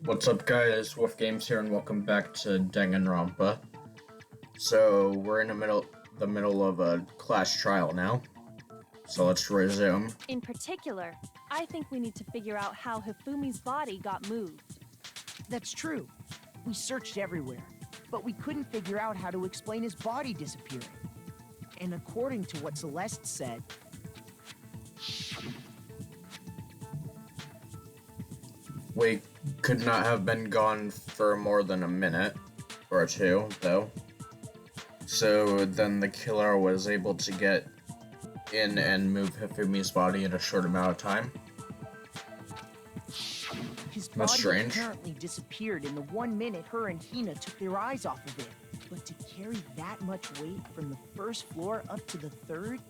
What's up, guys? Wolf Games here, and welcome back to Danganronpa. So we're in the middle of a class trial now. So let's resume. In particular, I think we need to figure out how Hifumi's body got moved. That's true. We searched everywhere, but we couldn't figure out how to explain his body disappearing. And according to what Celeste said, We could not have been gone for more than a minute or two, though. So then the killer was able to get in and move Hifumi's body in a short amount of time. his That's body strange. apparently disappeared in the 1 minute her and Hina took their eyes off of it. But to carry that much weight from the first floor up to the third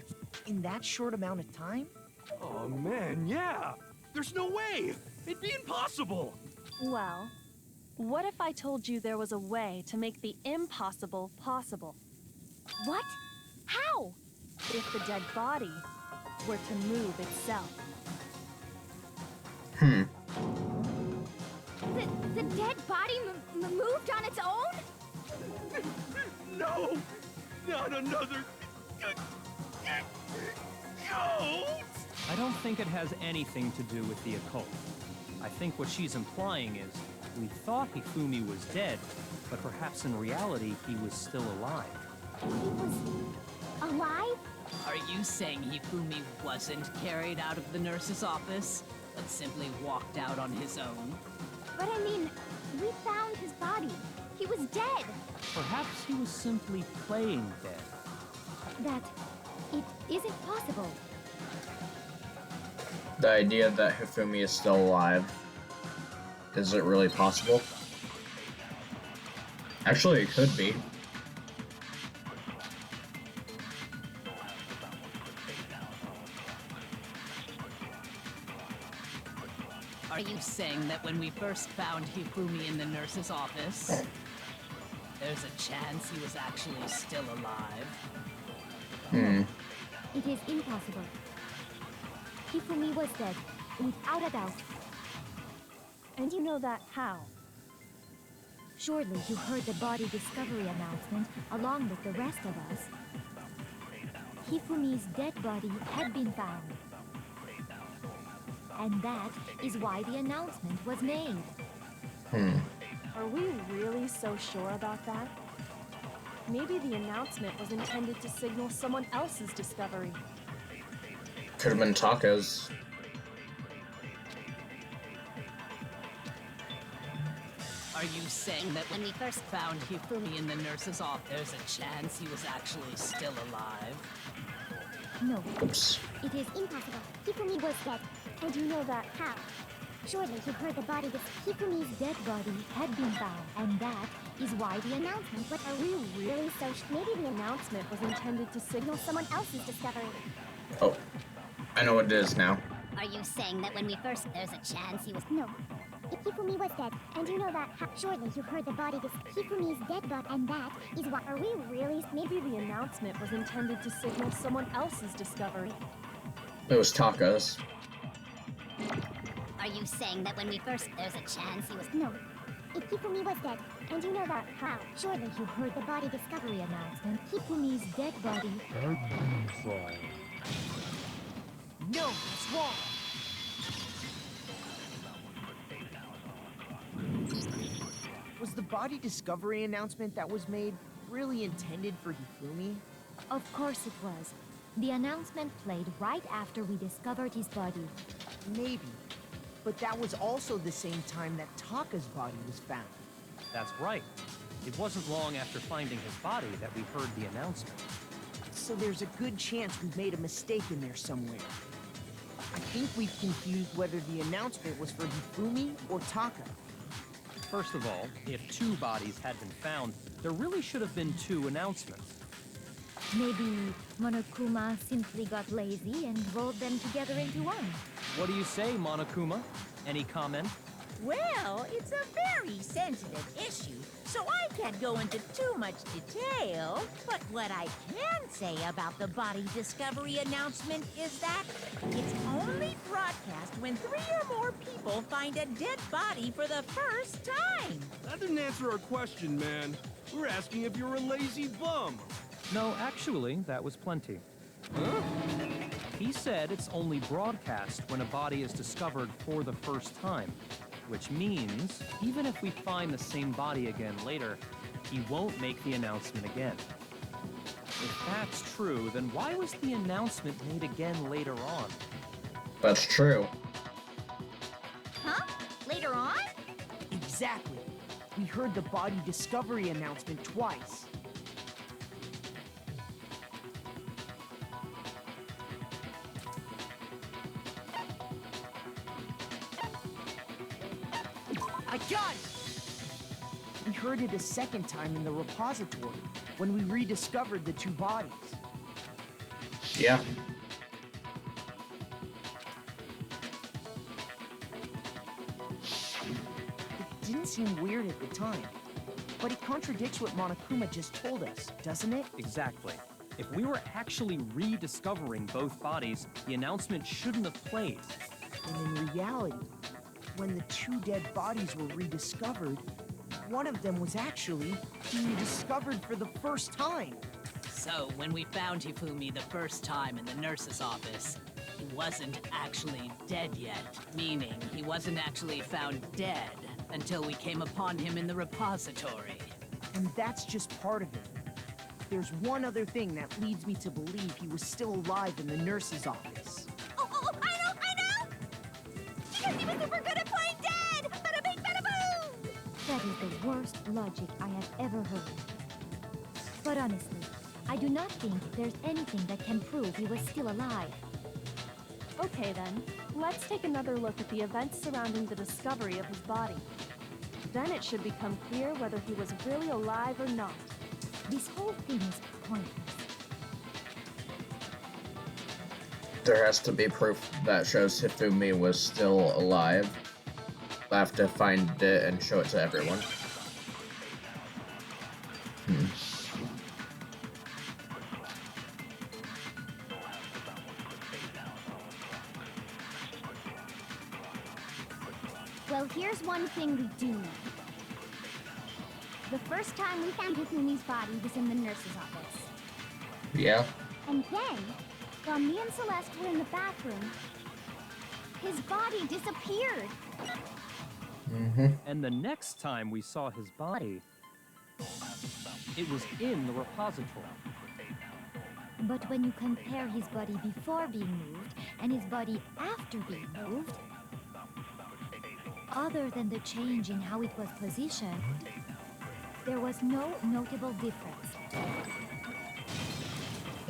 in that short amount of time? Oh man, yeah! There's no way! It'd be impossible! Well, what if I told you there was a way to make the impossible possible? What? How? If the dead body were to move itself. The dead body moved on its own? No! Not another... goat! I don't think it has anything to do with the occult. I think what she's implying is, we thought Hifumi was dead, but perhaps in reality he was still alive. He was alive? Are you saying Hifumi wasn't carried out of the nurse's office, but simply walked out on his own? But I mean, we found his body. He was dead. Perhaps he was simply playing dead. That it isn't possible. The idea that Hifumi is still alive, is it really possible? Actually, it could be. Are you saying that when we first found Hifumi in the nurse's office, there's a chance he was actually still alive? It is impossible. Hifumi was dead, without a doubt. And you know that how? Surely you heard the body discovery announcement along with the rest of us. Hifumi's dead body had been found. And that is why the announcement was made. Are we really so sure about that? Maybe the announcement was intended to signal someone else's discovery. Could have been Taka's. Are you saying that when we first found Hifumi in the nurse's office, there's a chance he was actually still alive? No, Oops. it is impossible. Hifumi was dead. And you know that how? Surely you heard the body Hifumi's dead body had been found. And that is why the announcement was... Are we really so maybe the announcement was intended to signal someone else's discovery. Oh, I know what it is now. Are you saying that when we first... There's a chance he was... No. If Hifumi was dead, and you know that... Surely you heard the body Hifumi's dead body, and that is why... Are we really... Maybe the announcement was intended to signal someone else's discovery. It was Taka's. Are you saying that when we first... There's a chance he was... No. If Hifumi was dead, and you know that... How? Surely you heard the body discovery announcement. Hifumi's dead body... no, that's wrong. Was the body discovery announcement that was made really intended for Hifumi? Of course it was. The announcement played right after we discovered his body. Maybe. But that was also the same time that Taka's body was found. That's right. It wasn't long after finding his body that we heard the announcement. So there's a good chance we've made a mistake in there somewhere. I think we've confused whether the announcement was for Hifumi or Taka. First of all, if two bodies had been found, there really should have been two announcements. Maybe Monokuma simply got lazy and rolled them together into one. What do you say, Monokuma? Any comment? Well, it's a very sensitive issue, so I can't go into too much detail. But what I can say about the body discovery announcement is that it's only broadcast when 3 or more people find a dead body for the first time. That didn't answer our question, man. We're asking if you're a lazy bum. No, actually, that was plenty. Huh? He said it's only broadcast when a body is discovered for the first time, which means even if we find the same body again later, he won't make the announcement again. If that's true, then why was the announcement made again later on? That's true. Huh? Later on? Exactly. We heard the body discovery announcement twice. I got it! We heard it a second time in the repository, when we rediscovered the 2 bodies. Yeah. It didn't seem weird at the time, but it contradicts what Monokuma just told us, doesn't it? Exactly. If we were actually rediscovering both bodies, the announcement shouldn't have played. And in reality, when the 2 dead bodies were rediscovered, one of them was actually being discovered for the first time. So, when we found Hifumi the first time in the nurse's office, he wasn't actually dead yet. Meaning, he wasn't actually found dead until we came upon him in the repository. And that's just part of it. There's one other thing that leads me to believe he was still alive in the nurse's office. Oh, I know! Because he was super good at playing dead! Bada bing, bada boom! That is the worst logic I have ever heard. But honestly, I do not think there's anything that can prove he was still alive. Okay then, let's take another look at the events surrounding the discovery of his body. Then it should become clear whether he was really alive or not. This whole thing is pointless. There has to be proof that shows Hifumi was still alive. I have to find it and show it to everyone. Well, here's one thing we do know. The first time we found Hifumi's body was in the nurse's office. Yeah. And then, while me and Celeste were in the bathroom, his body disappeared. And the next time we saw his body, it was in the repository. But when you compare his body before being moved and his body after being moved, other than the change in how it was positioned, there was no notable difference.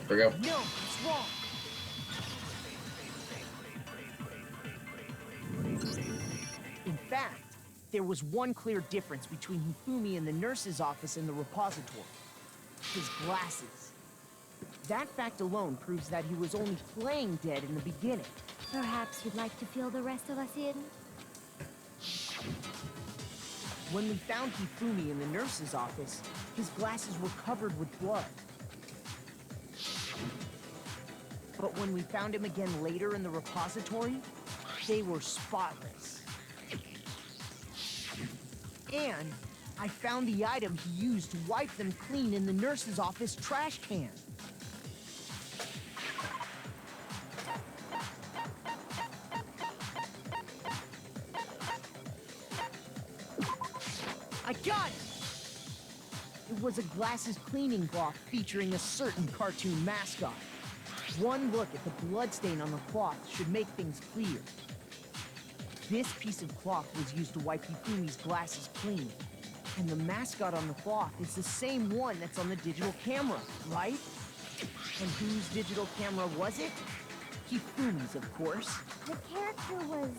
Here we go. No, it's wrong. In fact, there was one clear difference between Hifumi in the nurse's office and the repository. His glasses. That fact alone proves that he was only playing dead in the beginning. Perhaps you'd like to fill the rest of us in? When we found Hifumi in the nurse's office, his glasses were covered with blood. But when we found him again later in the repository, they were spotless. And I found the item he used to wipe them clean in the nurse's office trash can. I got it! It was a glasses cleaning cloth featuring a certain cartoon mascot. One look at the bloodstain on the cloth should make things clear. This piece of cloth was used to wipe Hifumi's glasses clean. And the mascot on the cloth is the same one that's on the digital camera, right? And whose digital camera was it? Hifumi's, of course. The character was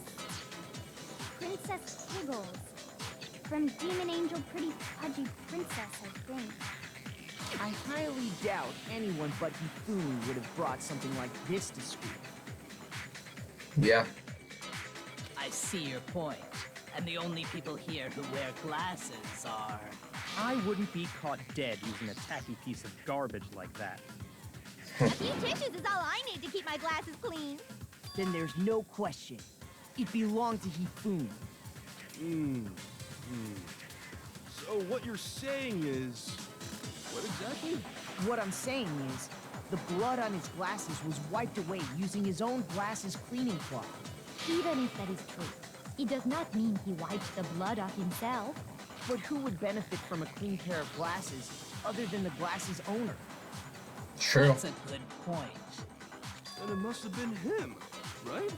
Princess Piggles. From Demon Angel Pretty Pudgy Princess, I think. I highly doubt anyone but Hifumi would have brought something like this to school. Yeah. I see your point. And the only people here who wear glasses are... I wouldn't be caught dead using a tacky piece of garbage like that. A few tissues is all I need to keep my glasses clean. Then there's no question. It belonged to Hifumi. So what you're saying is... What exactly? What I'm saying is, the blood on his glasses was wiped away using his own glasses cleaning cloth. Even if that is true, it does not mean he wiped the blood off himself. But who would benefit from a clean pair of glasses other than the glasses owner? True. That's a good point. And it must have been him, right?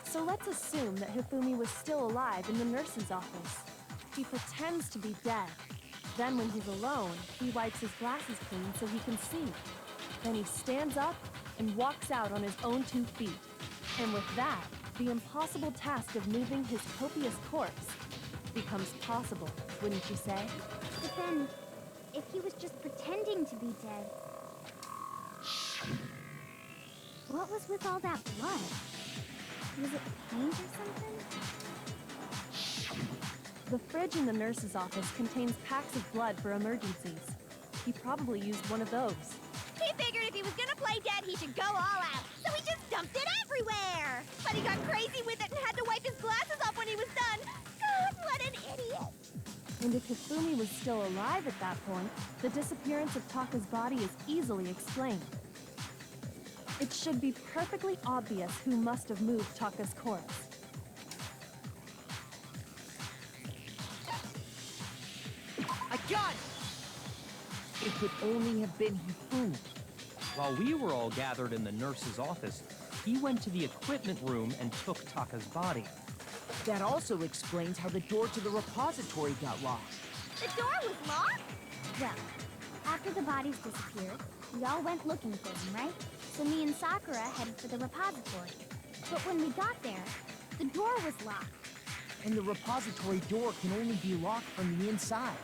So let's assume that Hifumi was still alive in the nurse's office. He pretends to be dead. Then when he's alone, he wipes his glasses clean so he can see. Then he stands up and walks out on his own 2 feet. And with that, the impossible task of moving his copious corpse becomes possible, wouldn't you say? But then, if he was just pretending to be dead, what was with all that blood? Was it paint or something? The fridge in the nurse's office contains packs of blood for emergencies. He probably used one of those. He figured if he was gonna play dead, he should go all out. So he just dumped it everywhere. But he got crazy with it and had to wipe his glasses off when he was done. God, what an idiot. And if Hifumi was still alive at that point, the disappearance of Taka's body is easily explained. It should be perfectly obvious who must have moved Taka's corpse. I got it! It could only have been Hifumi. While we were all gathered in the nurse's office, he went to the equipment room and took Taka's body. That also explains how the door to the repository got locked. The door was locked? Well, after the bodies disappeared, we all went looking for them, right? So me and Sakura headed for the repository. But when we got there, the door was locked. And the repository door can only be locked from the inside.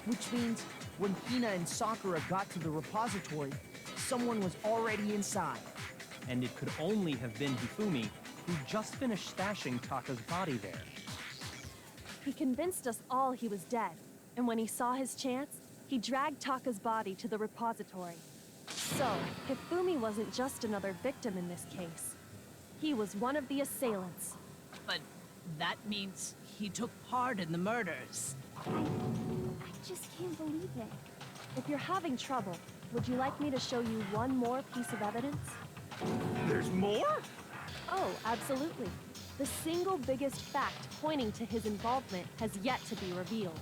Which means when Hina and Sakura got to the repository, someone was already inside. And it could only have been Hifumi, who just finished stashing Taka's body there. He convinced us all he was dead, and when he saw his chance, he dragged Taka's body to the repository. So, Hifumi wasn't just another victim in this case. He was one of the assailants. But that means he took part in the murders. I just can't believe it. If you're having trouble, would you like me to show you one more piece of evidence? There's more? Oh, absolutely. The single biggest fact pointing to his involvement has yet to be revealed.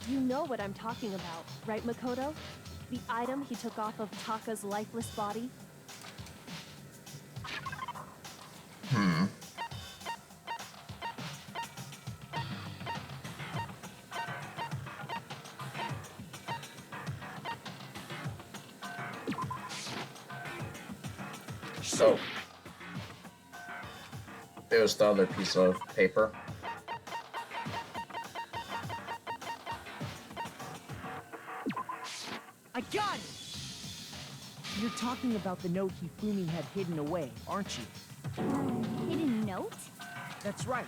You know what I'm talking about, right, Makoto? The item he took off of Taka's lifeless body? So, it was the other piece of paper. I got it! You're talking about the note Hifumi had hidden away, aren't you? Hidden note? That's right.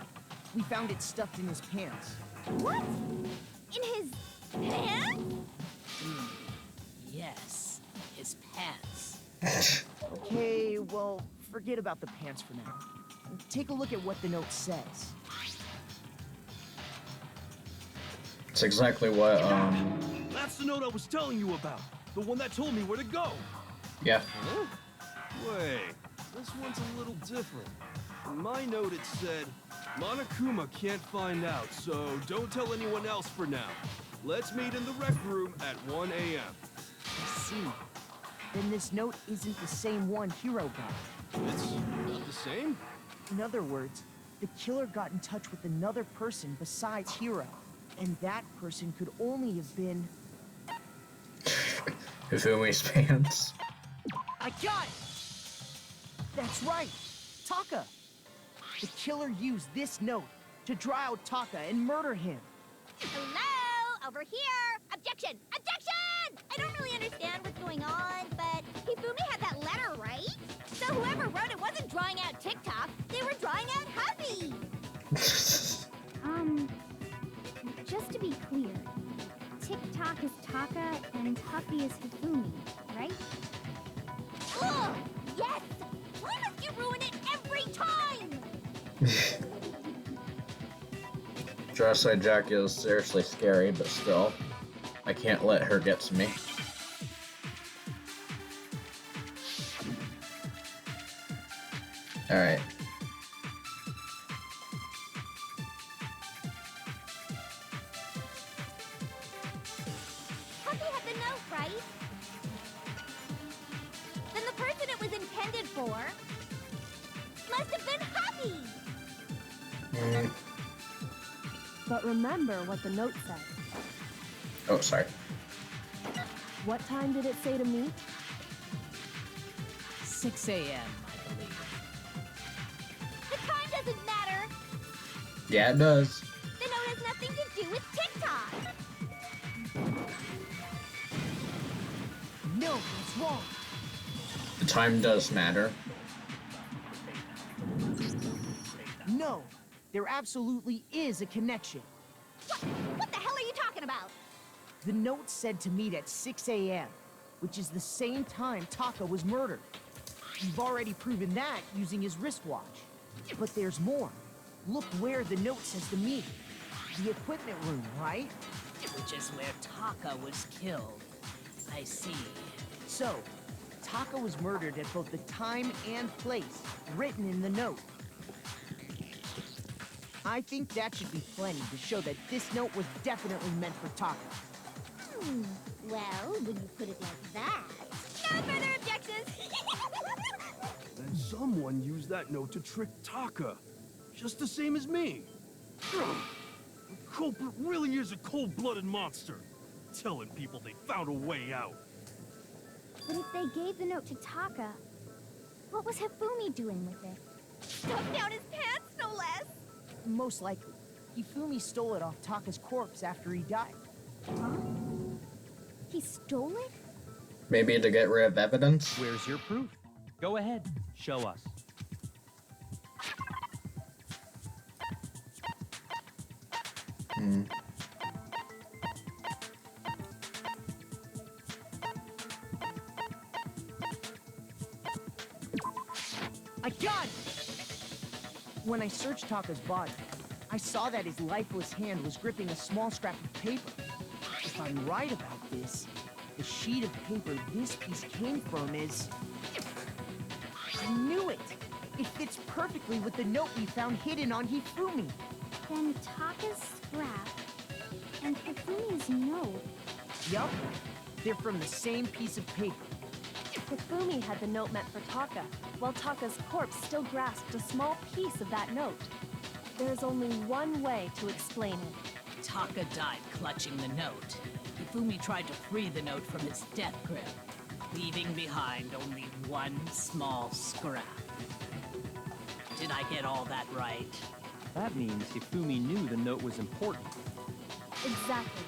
We found it stuffed in his pants. What? In his pants? Yes, his pants. Okay, well, forget about the pants for now. Take a look at what the note says. It's exactly what, That's the note I was telling you about. The one that told me where to go. yeah. Huh? Wait, this one's a little different. In my note it said, Monokuma can't find out, so don't tell anyone else for now. Let's meet in the rec room at 1 a.m. I see. Then this note isn't the same one Hiro got. It's not the same? In other words, the killer got in touch with another person besides Hiro. And that person could only have been... Hifumi's pants. I got it! That's right! Taka! The killer used this note to draw out Taka and murder him. Hello? Over here! Objection! Objection! I don't really understand what's going on, but Hifumi had that letter, right? So whoever wrote it wasn't drawing out TikTok, they were drawing out Hubby! Just to be clear, TikTok is Taka and Huffy is Hifumi, right? Ugh! Yes! Why must you ruin it every time? Dress-Eye Jack is seriously scary, but still, I can't let her get to me. Alright. Huffy had the note, right? Then the person it was intended for must have been Huffy! But remember what the note said. Oh, sorry. What time did it say to meet? 6 a.m., I believe. The time doesn't matter! Yeah, it does. The note has nothing to do with TikTok! No, what's wrong? The time does matter. No, there absolutely is a connection. What the hell are you talking about? The note said to meet at 6 a.m., which is the same time Taka was murdered. You've already proven that using his wristwatch. But there's more. Look where the note says to meet. The equipment room, right? Which is where Taka was killed. I see. So, Taka was murdered at both the time and place written in the note. I think that should be plenty to show that this note was definitely meant for Taka. Well, when you put it like that... No further objections! Then someone used that note to trick Taka. Just the same as me. The culprit really is a cold-blooded monster. Telling people they found a way out. But if they gave the note to Taka, what was Hifumi doing with it? Stuffed down his pants, no less! Most likely, Hifumi stole it off Taka's corpse after he died. Huh? He stole it? Maybe to get rid of evidence? Where's your proof? Go ahead, show us. I got it! When I searched Taka's body, I saw that his lifeless hand was gripping a small scrap of paper. If I'm right about this, the sheet of paper this piece came from is... I knew it! It fits perfectly with the note we found hidden on Hifumi. Then Taka's scrap and Hifumi's note. Yup, they're from the same piece of paper. Hifumi had the note meant for Taka, while Taka's corpse still grasped a small piece of that note. There's only one way to explain it. Taka died clutching the note. Hifumi tried to free the note from its death grip, leaving behind only one small scrap. Did I get all that right? That means Hifumi knew the note was important. Exactly.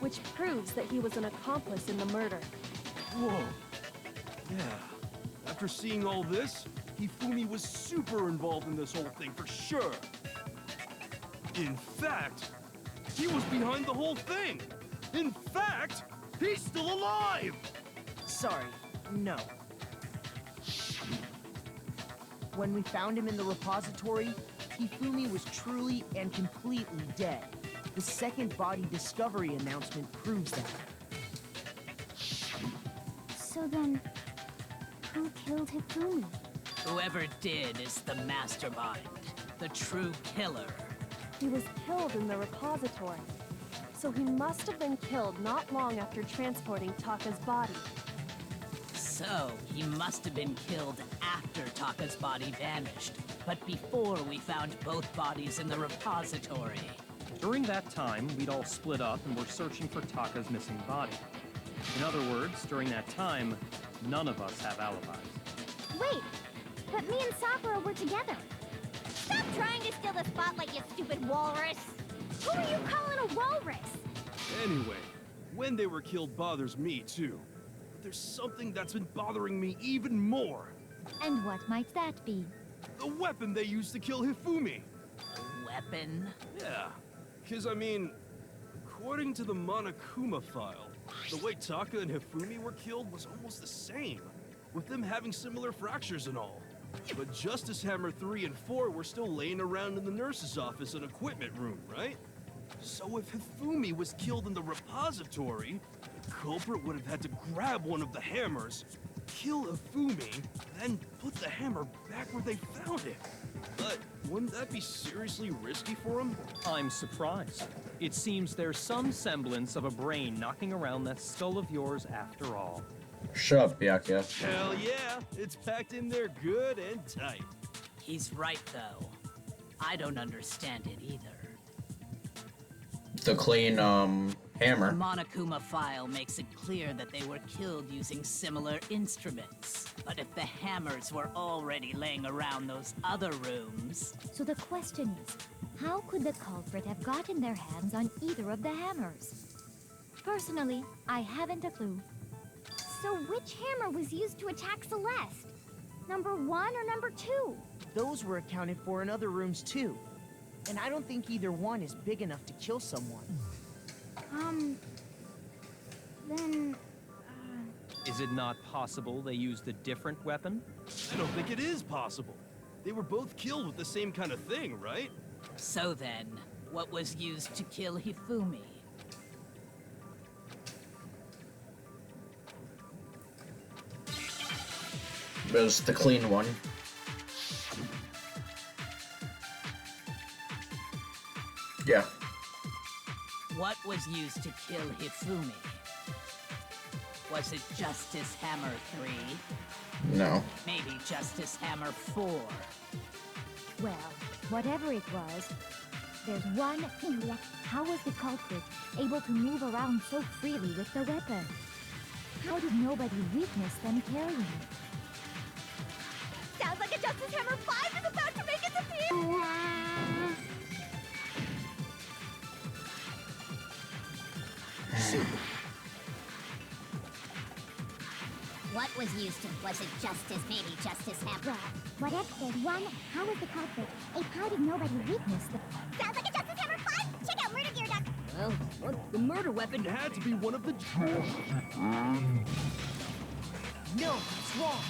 Which proves that he was an accomplice in the murder. Whoa. Yeah. After seeing all this, Hifumi was super involved in this whole thing for sure. In fact, he was behind the whole thing. In fact, he's still alive! Sorry, no. When we found him in the repository, Hifumi was truly and completely dead. The second body discovery announcement proves that. So then, who killed Hifumi? Whoever did is the mastermind, the true killer. He was killed in the repository. So he must have been killed not long after transporting Taka's body. So, he must have been killed after Taka's body vanished, but before we found both bodies in the repository. During that time, we'd all split up and were searching for Taka's missing body. In other words, during that time, none of us have alibis. Wait, but me and Sakura were together. Stop trying to steal the spotlight, you stupid walrus! Who are you calling a walrus? Anyway, when they were killed bothers me too. But there's something that's been bothering me even more. And what might that be? The weapon they used to kill Hifumi. Weapon? Yeah, Because, I mean, according to the Monokuma file, the way Taka and Hifumi were killed was almost the same, with them having similar fractures and all. But Justice Hammer 3 and 4 were still laying around in the nurse's office and equipment room, right? So if Hifumi was killed in the repository, the culprit would have had to grab one of the hammers, kill Hifumi, then put the hammer back where they found it. But wouldn't that be seriously risky for him? I'm surprised. It seems there's some semblance of a brain knocking around that skull of yours after all. Shut up, Byakuya. Hell yeah, it's packed in there good and tight. He's right, though. I don't understand it either. The clean, The hammer. Monokuma file makes it clear that they were killed using similar instruments. But if the hammers were already laying around those other rooms... So the question is, how could the culprit have gotten their hands on either of the hammers? Personally, I haven't a clue. So which hammer was used to attack Celeste? Number 1 or number 2? Those were accounted for in other rooms too. And I don't think either one is big enough to kill someone. Then... Is it not possible they used a different weapon? I don't think it is possible. They were both killed with the same kind of thing, right? So then, what was used to kill Hifumi? It was the clean one. Yeah. What was used to kill Hifumi? Was it Justice Hammer 3? No. Maybe Justice Hammer 4? Well, whatever it was, there's one thing left. How was the culprit able to move around so freely with the weapon? How did nobody witness them carrying it? Sounds like a Justice Hammer 5 is about to make its appearance! What was used to... Was it Justice? Maybe Justice Hammer? Well, whatever there's one, how was the culprit? How did nobody witness the... Sounds like a Justice Hammer 5! Check out Murder Gear Duck! Well, the murder weapon It had to be one of the... No, it's wrong.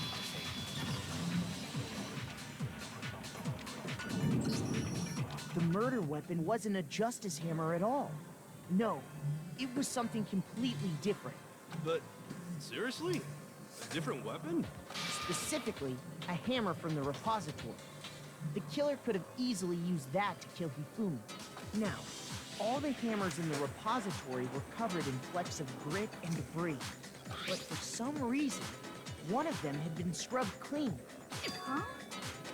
The murder weapon wasn't a justice hammer at all. No, it was something completely different. But, seriously? A different weapon? Specifically, a hammer from the repository. The killer could have easily used that to kill Hifumi. Now, all the hammers in the repository were covered in flecks of grit and debris. But for some reason, one of them had been scrubbed clean. Huh?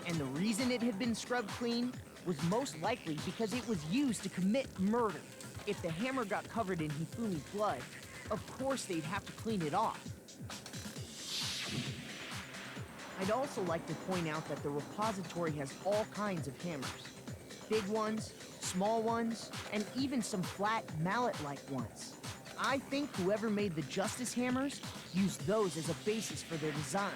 And the reason it had been scrubbed clean was most likely because it was used to commit murder. If the hammer got covered in Hifumi's blood, of course they'd have to clean it off. I'd also like to point out that the repository has all kinds of hammers. Big ones, small ones, and even some flat mallet-like ones. I think whoever made the Justice Hammers used those as a basis for their design.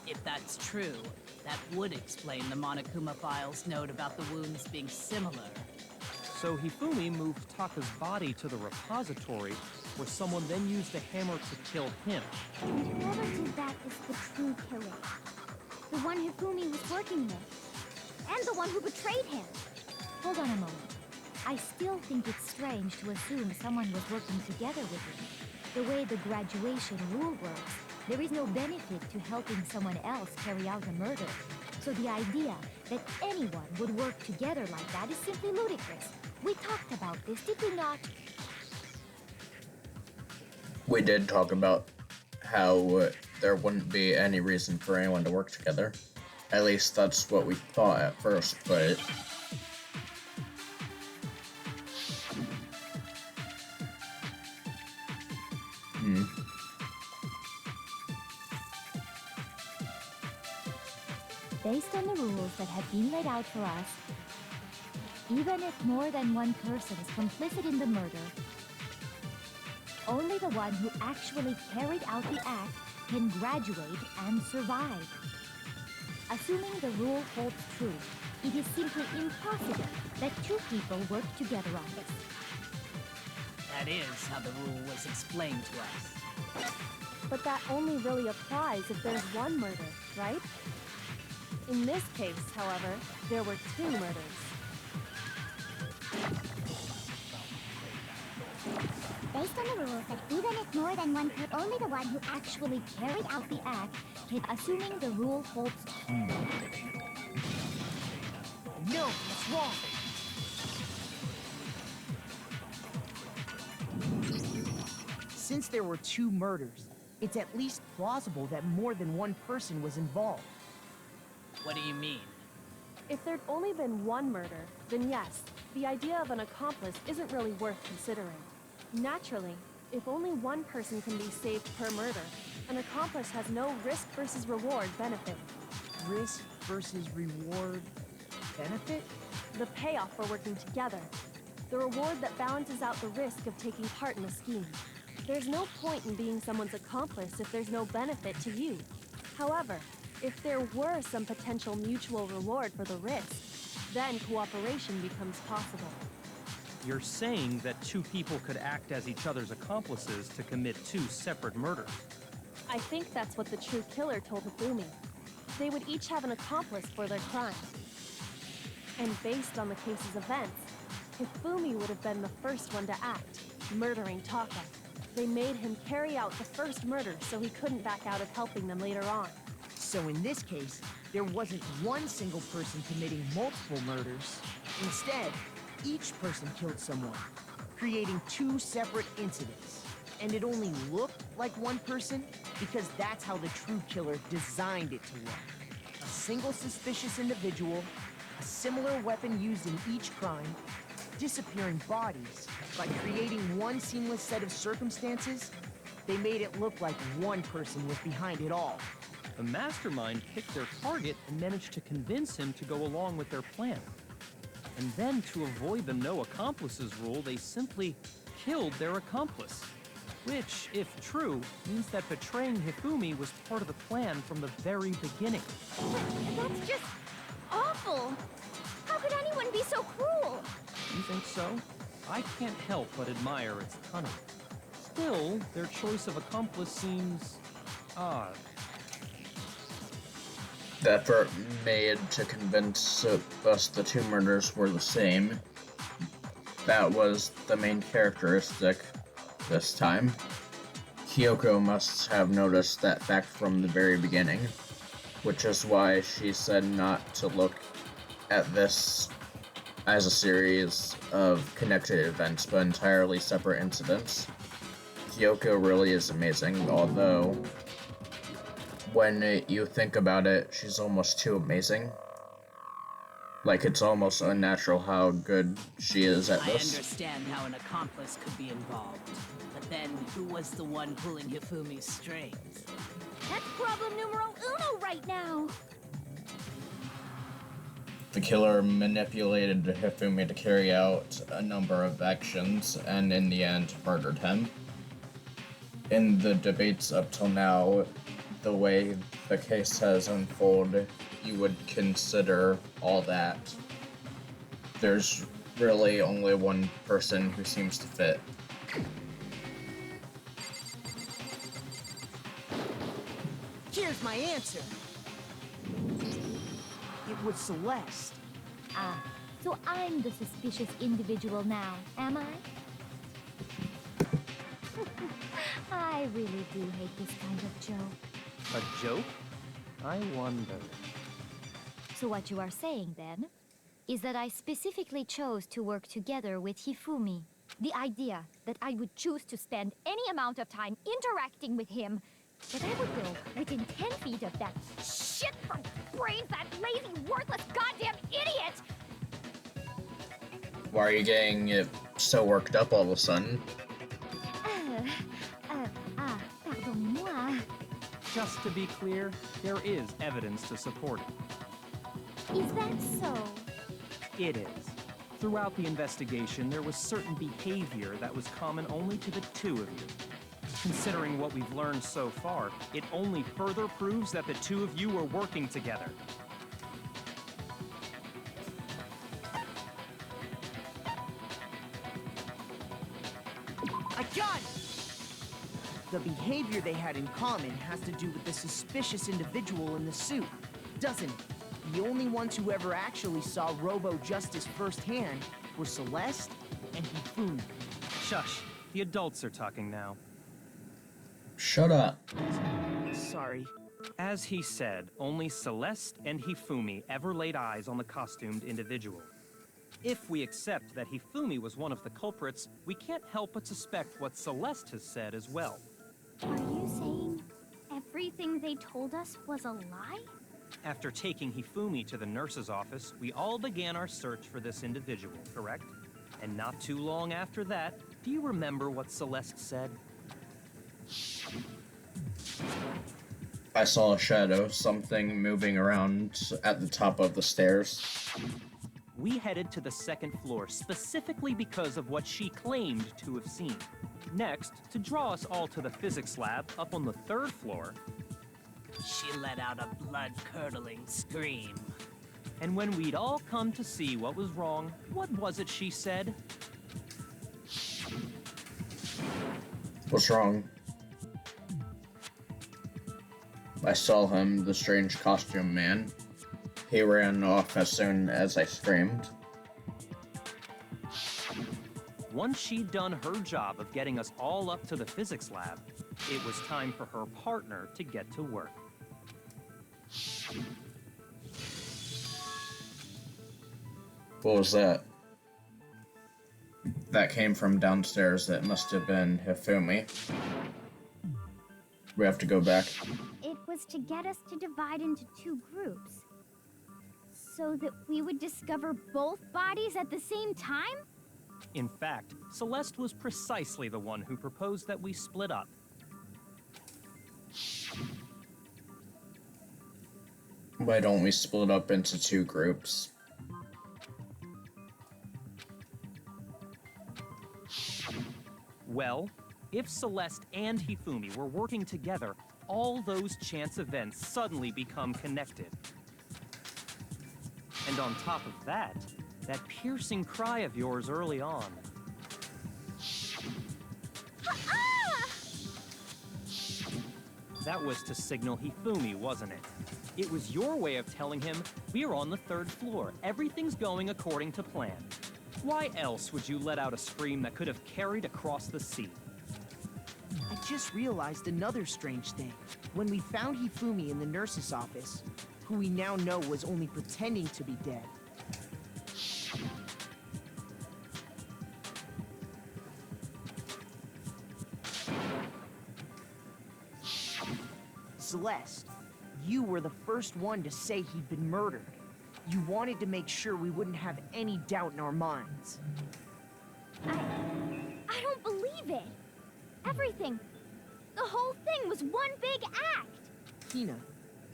If that's true, that would explain the Monokuma file's note about the wounds being similar. So Hifumi moved Taka's body to the repository, where someone then used a hammer to kill him. Whoever did that is the true killer. The one Hifumi was working with. And the one who betrayed him. Hold on a moment. I still think it's strange to assume someone was working together with him. The way the graduation rule works, there is no benefit to helping someone else carry out a murder. So the idea that anyone would work together like that is simply ludicrous. We talked about this, did we not? We did talk about how there wouldn't be any reason for anyone to work together. At least that's what we thought at first, but... Based on the rules that have been laid out for us, even if more than one person is complicit in the murder, only the one who actually carried out the act can graduate and survive. Assuming the rule holds true, It is simply impossible that two people work together on this. That is how the rule was explained to us. But that only really applies if there's one murder, right? In this case, however, there were two murders. Based on the rules that even if more than one could, only the one who actually carried out the act, assuming the rule holds true. No, that's wrong. Since there were two murders, it's at least plausible that more than one person was involved. What do you mean? If there'd only been one murder, then yes, the idea of an accomplice isn't really worth considering. Naturally, if only one person can be saved per murder, an accomplice has no risk versus reward benefit. Risk versus reward benefit? The payoff for working together. The reward that balances out the risk of taking part in a scheme. There's no point in being someone's accomplice if there's no benefit to you. However, if there were some potential mutual reward for the risk, then cooperation becomes possible. You're saying that two people could act as each other's accomplices to commit two separate murders. I think that's what the true killer told Hifumi. They would each have an accomplice for their crime. And based on the case's events, Hifumi would have been the first one to act, murdering Taka. They made him carry out the first murder so he couldn't back out of helping them later on. So in this case, there wasn't one single person committing multiple murders. Instead, each person killed someone, creating two separate incidents. And it only looked like one person because that's how the true killer designed it to look. A single suspicious individual, a similar weapon used in each crime, disappearing bodies. By creating one seamless set of circumstances, they made it look like one person was behind it all. The mastermind picked their target and managed to convince him to go along with their plan. And then, to avoid the no accomplices rule, they simply killed their accomplice. Which, if true, means that betraying Hifumi was part of the plan from the very beginning. That's just awful! How could anyone be so cruel? You think so? I can't help but admire its cunning. Still, their choice of accomplice seems odd. The effort made to convince us the two murders were the same. That was the main characteristic this time. Kyoko must have noticed that fact from the very beginning, which is why she said not to look at this as a series of connected events, but entirely separate incidents. Kyoko really is amazing, although when you think about it, she's almost too amazing. Like, it's almost unnatural how good she is at I this. understand how an accomplice could be involved. But then, who was the one pulling Hifumi's strings? That's problem numero uno right now! The killer manipulated Hifumi to carry out a number of actions, and in the end, murdered him. In the debates up till now, the way the case has unfolded, you would consider all that. There's really only one person who seems to fit. Here's my answer. It was Celeste. Ah, so I'm the suspicious individual now, am I? I really do hate this kind of joke. A joke? I wonder. So what you are saying, then, is that I specifically chose to work together with Hifumi. The idea that I would choose to spend any amount of time interacting with him, that I would go within 10 feet of that shit for brains, that lazy, worthless goddamn idiot! Why are you getting so worked up all of a sudden? Pardonnez-moi. Just to be clear, there is evidence to support it. Is that so? It is. Throughout the investigation, there was certain behavior that was common only to the two of you. Considering what we've learned so far, it only further proves that the two of you were working together. gun! The behavior they had in common has to do with the suspicious individual in the suit, doesn't it? The only ones who ever actually saw Robo-Justice firsthand were Celeste and Hifumi. Shush. The adults are talking now. Shut up. Sorry. As he said, only Celeste and Hifumi ever laid eyes on the costumed individual. If we accept that Hifumi was one of the culprits, we can't help but suspect what Celeste has said as well. Are you saying everything they told us was a lie? After taking Hifumi to the nurse's office, we all began our search for this individual, correct? And not too long after that, do you remember what Celeste said? I saw a shadow, something moving around at the top of the stairs. We headed to the second floor specifically because of what she claimed to have seen. Next, to draw us all to the physics lab up on the third floor, She let out a blood-curdling scream. and when we'd all come to see what was wrong, what was it she said? What's wrong? I saw him, the strange costume man. He ran off as soon as I screamed. Once she'd done her job of getting us all up to the physics lab, it was time for her partner to get to work. What was that? That came from downstairs. That must have been Hifumi. We have to go back. It was to get us to divide into two groups. So that we would discover both bodies at the same time? In fact, Celeste was precisely the one who proposed that we split up. Why don't we split up into two groups? Well, if Celeste and Hifumi were working together, all those chance events suddenly become connected. And on top of that piercing cry of yours early on. That was to signal Hifumi, wasn't it? It was your way of telling him, we're on the third floor, everything's going according to plan. Why else would you let out a scream that could have carried across the sea? I just realized another strange thing. When we found Hifumi in the nurse's office, who we now know was only pretending to be dead, Celeste, you were the first one to say he'd been murdered. You wanted to make sure we wouldn't have any doubt in our minds. I don't believe it. Everything, the whole thing was one big act. Tina,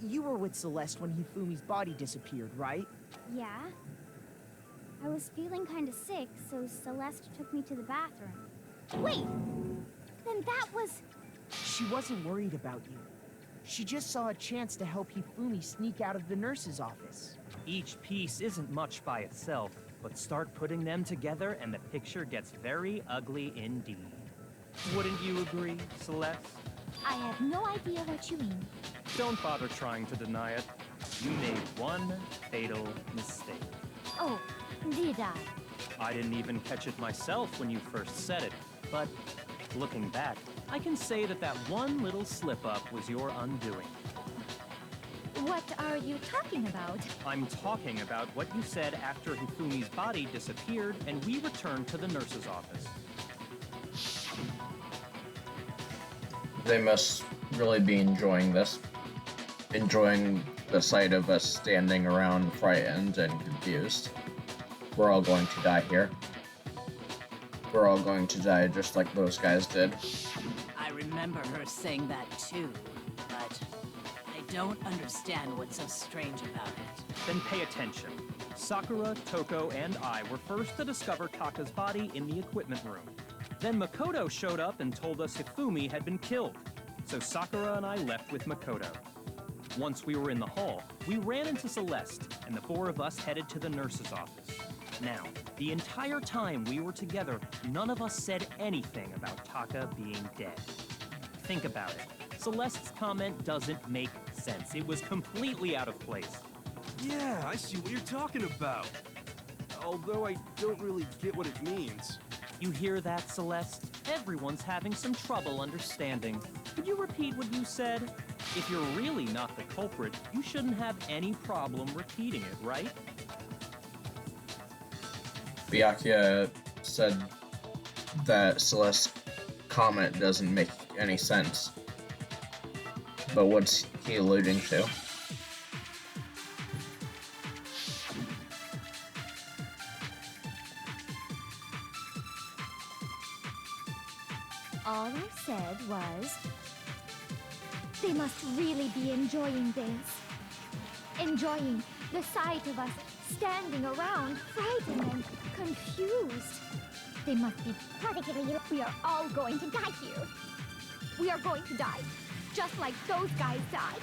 you were with Celeste when Hifumi's body disappeared, right? Yeah. I was feeling kind of sick, so Celeste took me to the bathroom. Wait! Then that was... She wasn't worried about you. She just saw a chance to help Hifumi sneak out of the nurse's office. Each piece isn't much by itself, but start putting them together and the picture gets very ugly indeed. Wouldn't you agree, Celeste? I have no idea what you mean. Don't bother trying to deny it. You made one fatal mistake. Oh, did I? I didn't even catch it myself when you first said it, but looking back, I can say that that one little slip-up was your undoing. What are you talking about? I'm talking about what you said after Hifumi's body disappeared and we returned to the nurse's office. They must really be enjoying this. Enjoying the sight of us standing around frightened and confused. We're all going to die here. We're all going to die just like those guys did. I remember her saying that too, but I don't understand what's so strange about it. Then pay attention. Sakura, Toko, and I were first to discover Taka's body in the equipment room. Then Makoto showed up and told us Hifumi had been killed. So Sakura and I left with Makoto. Once we were in the hall, we ran into Celeste, and the four of us headed to the nurse's office. Now, the entire time we were together, none of us said anything about Taka being dead. Think about it. Celeste's comment doesn't make sense. It was completely out of place. Yeah, I see what you're talking about. Although I don't really get what it means. You hear that, Celeste? Everyone's having some trouble understanding. Could you repeat what you said? If you're really not the culprit, you shouldn't have any problem repeating it, right? Byakuya said that Celeste's comment doesn't make any sense. But what's he alluding to? All I said was, they must really be enjoying this. Enjoying the sight of us standing around, frightened and confused. They must be positively. We are all going to die here. We are going to die, just like those guys died.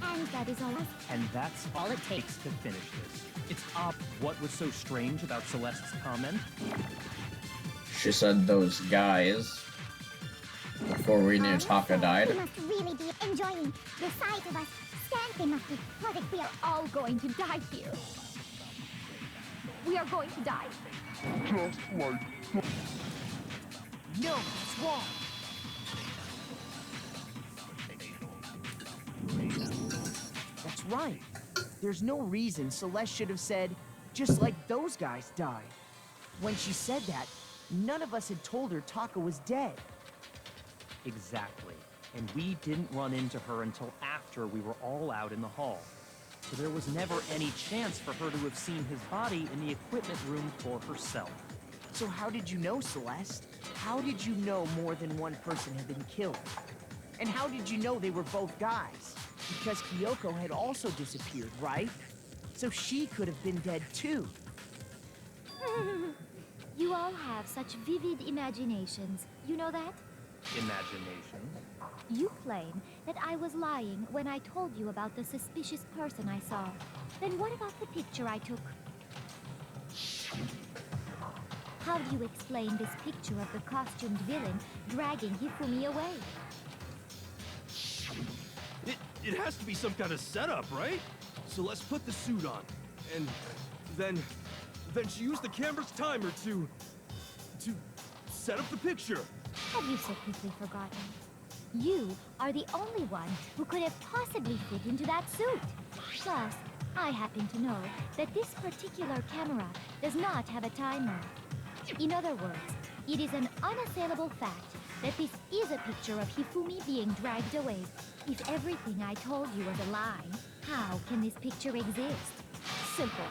And that is all. And that's all it takes to finish this. It's what was so strange about Celeste's comment? She said those guys before we knew Taka died. They must really be enjoying the sight of us stand. They must be positive. We are all going to die here. We are going to die. Just like... No, it's wrong. That's right. There's no reason Celeste should have said, just like those guys died. When she said that, none of us had told her Taka was dead. Exactly. And we didn't run into her until after we were all out in the hall. So there was never any chance for her to have seen his body in the equipment room for herself. So how did you know, Celeste? How did you know more than one person had been killed? And how did you know they were both guys? Because Kyoko had also disappeared, right? So she could have been dead too. You all have such vivid imaginations. You know that? Imagination. You claim that I was lying when I told you about the suspicious person I saw. Then what about the picture I took? How do you explain this picture of the costumed villain dragging Hifumi away? It has to be some kind of setup, right? So let's put the suit on. And then she used the camera's timer to set up the picture. Have you so quickly forgotten? You are the only one who could have possibly fit into that suit. Plus, I happen to know that this particular camera does not have a timer. In other words, it is an unassailable fact that this is a picture of Hifumi being dragged away. If everything I told you was a lie, how can this picture exist? Simple.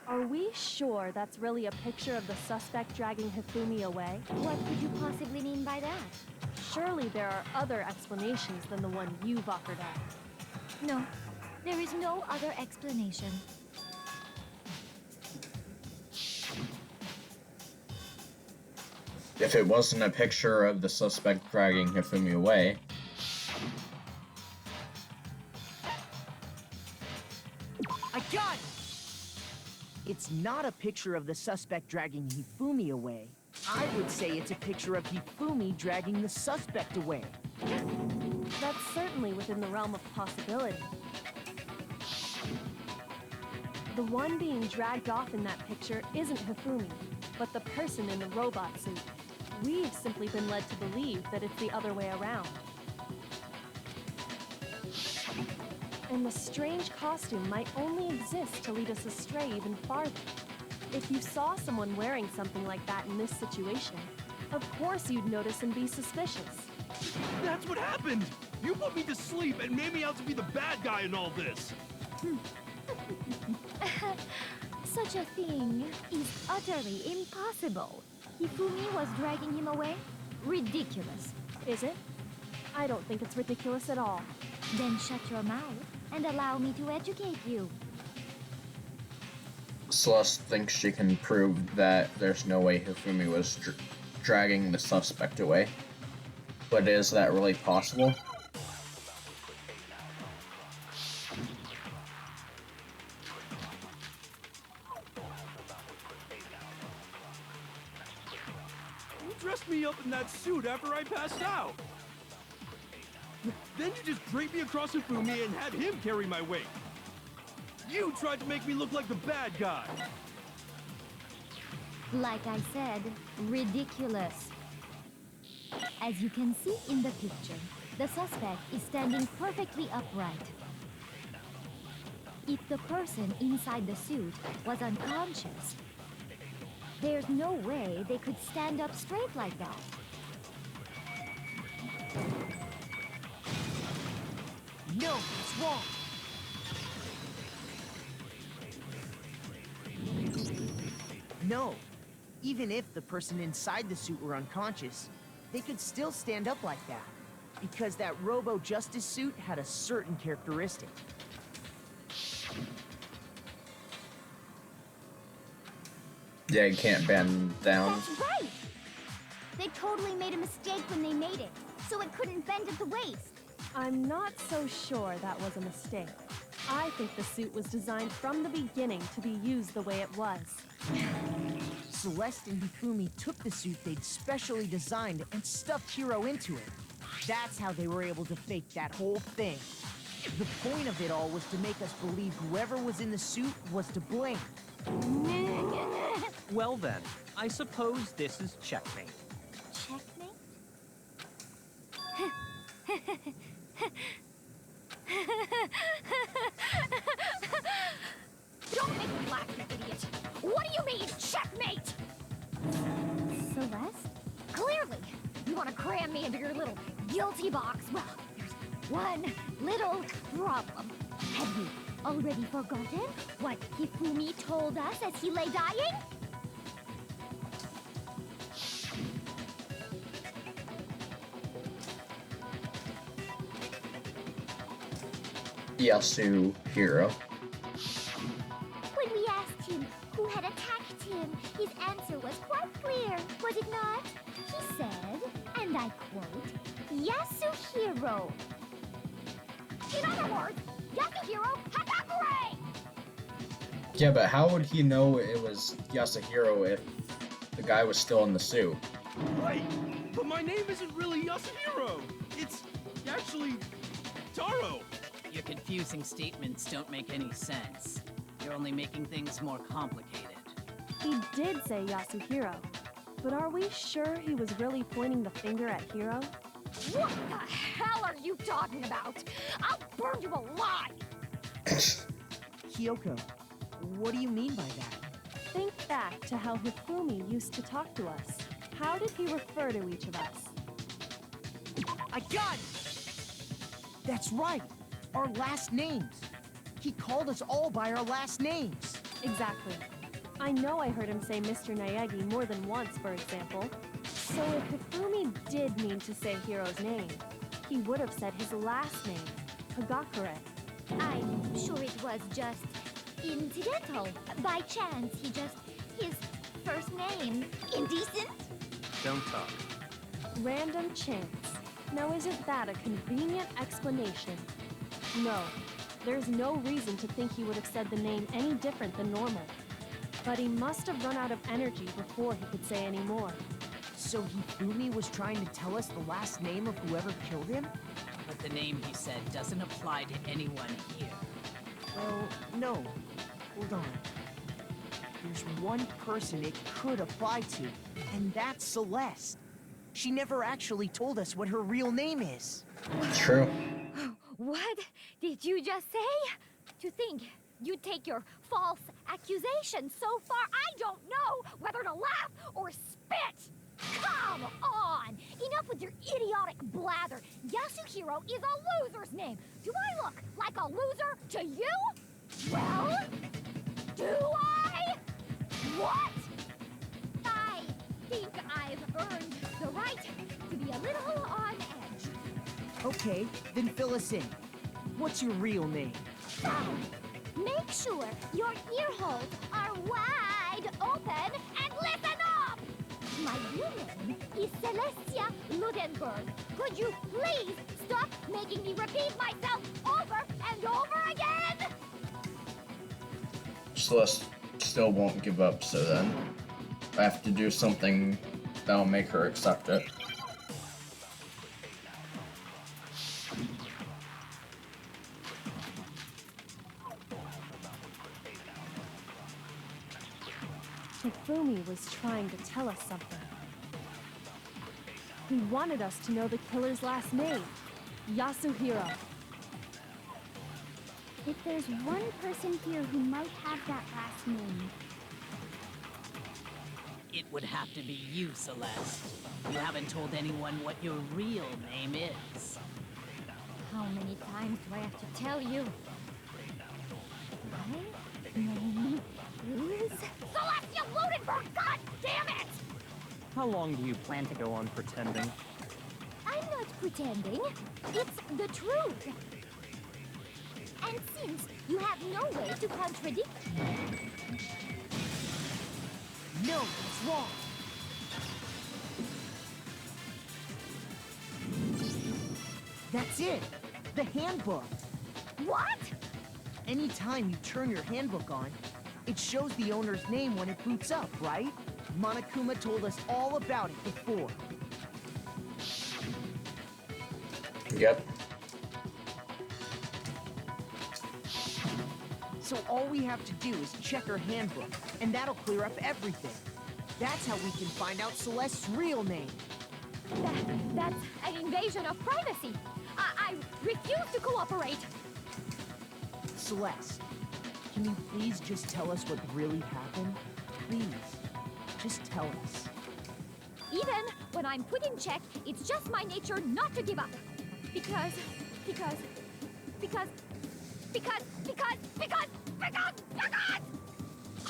Are we sure that's really a picture of the suspect dragging Hifumi away? What could you possibly mean by that? Surely there are other explanations than the one you've offered up. No, there is no other explanation. If it wasn't a picture of the suspect dragging Hifumi away, I got it! It's not a picture of the suspect dragging Hifumi away. I would say it's a picture of Hifumi dragging the suspect away. That's certainly within the realm of possibility. The one being dragged off in that picture isn't Hifumi, but the person in the robot suit. We've simply been led to believe that it's the other way around. And the strange costume might only exist to lead us astray even farther. If you saw someone wearing something like that in this situation, of course you'd notice and be suspicious. That's what happened! You put me to sleep and made me out to be the bad guy in all this! Such a thing is utterly impossible. Hifumi was dragging him away? Ridiculous. Is it? I don't think it's ridiculous at all. Then shut your mouth and allow me to educate you. Celeste thinks she can prove that there's no way Hifumi was dragging the suspect away. But is that really possible? dressed me up in that suit after I passed out. Then you just draped me across Hifumi and had him carry my weight. You tried to make me look like the bad guy. Like I said, ridiculous. As you can see in the picture, the suspect is standing perfectly upright. If the person inside the suit was unconscious, there's no way they could stand up straight like that. No, it's wrong. No. Even if the person inside the suit were unconscious, they could still stand up like that. Because that Robo-Justice suit had a certain characteristic. Yeah, you can't bend down. That's right! They totally made a mistake when they made it, so it couldn't bend at the waist. I'm not so sure that was a mistake. I think the suit was designed from the beginning to be used the way it was. Celeste and Hifumi took the suit they'd specially designed and stuffed Hiro into it. That's how they were able to fake that whole thing. The point of it all was to make us believe whoever was in the suit was to blame. Well then, I suppose this is checkmate. Checkmate? Don't make me laugh, you idiot! What do you mean, checkmate? Celeste? Clearly, you want to cram me into your little guilty box. Well, there's one little problem. Have you already forgotten what Hifumi told us as he lay dying? Yasuhiro. When we asked him who had attacked him, his answer was quite clear, was it not? He said, and I quote, Yasuhiro. In other words, Yasuhiro Hagakure! Yeah, but how would he know it was Yasuhiro if the guy was still in the suit? Right, but my name isn't really Yasuhiro. It's actually Taro. Your confusing statements don't make any sense. You're only making things more complicated. He did say Yasuhiro, but are we sure he was really pointing the finger at Hiro? What the hell are you talking about? I'll burn you alive! Kyoko, what do you mean by that? Think back to how Hifumi used to talk to us. How did he refer to each of us? I got it! That's right! Our last names! He called us all by our last names! Exactly. I know I heard him say Mr. Naegi more than once, for example. So if Hifumi did mean to say Hiro's name, he would have said his last name, Hagakure. I'm sure it was just incidental. By chance, his first name. Indecent? Don't talk. Random chance. Now isn't that a convenient explanation? No, there's no reason to think he would have said the name any different than normal. But he must have run out of energy before he could say any more. So Hifumi was trying to tell us the last name of whoever killed him? But the name he said doesn't apply to anyone here. Well, no. Hold on. There's one person it could apply to, and that's Celeste. She never actually told us what her real name is. True. What did you just say? To think you'd take your false accusation so far, I don't know whether to laugh or spit! Come on! Enough with your idiotic blather! Yasuhiro is a loser's name! Do I look like a loser to you? Well, do I? What? I think I've earned the right to be a little on edge. Okay, then fill us in. What's your real name? Fine. Make sure your ear holes are wide open and listen up! My real name is Celestia Ludenberg. Could you please stop making me repeat myself over and over again? Celeste still won't give up, so then I have to do something That'll make her accept it. Hifumi was trying to tell us something. He wanted us to know the killer's last name, Yasuhiro. If there's one person here who might have that last name, It would have to be you, Celeste. You haven't told anyone what your real name is. How many times do I have to tell you? My name is... Celestia Ludenberg, god damn it! How long do you plan to go on pretending? I'm not pretending. It's the truth. And since you have no way to contradict me, No, it's wrong. That's it. The handbook. what? Anytime you turn your handbook on, it shows the owner's name when it boots up, right? Monokuma told us all about it before. Yep. So all we have to do is check her handbook, and that'll clear up everything. That's how we can find out Celeste's real name. That's an invasion of privacy. I refuse to cooperate. Celeste, can you please just tell us what really happened? Please, just tell us. Even when I'm put in check, it's just my nature not to give up. Because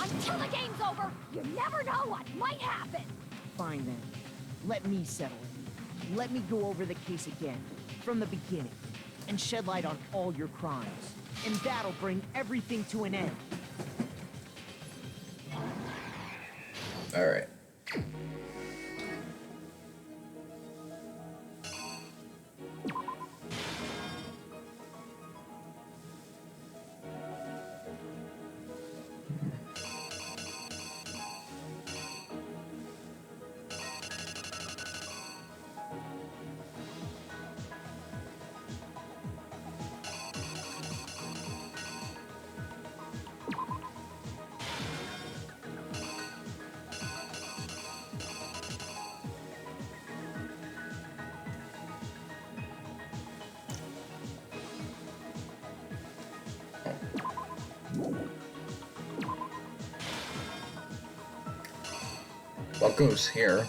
until the game's over, you never know what might happen. Fine then. Let me settle it. Let me go over the case again, from the beginning, and shed light on all your crimes. And that'll bring everything to an end. Alright. What goes here?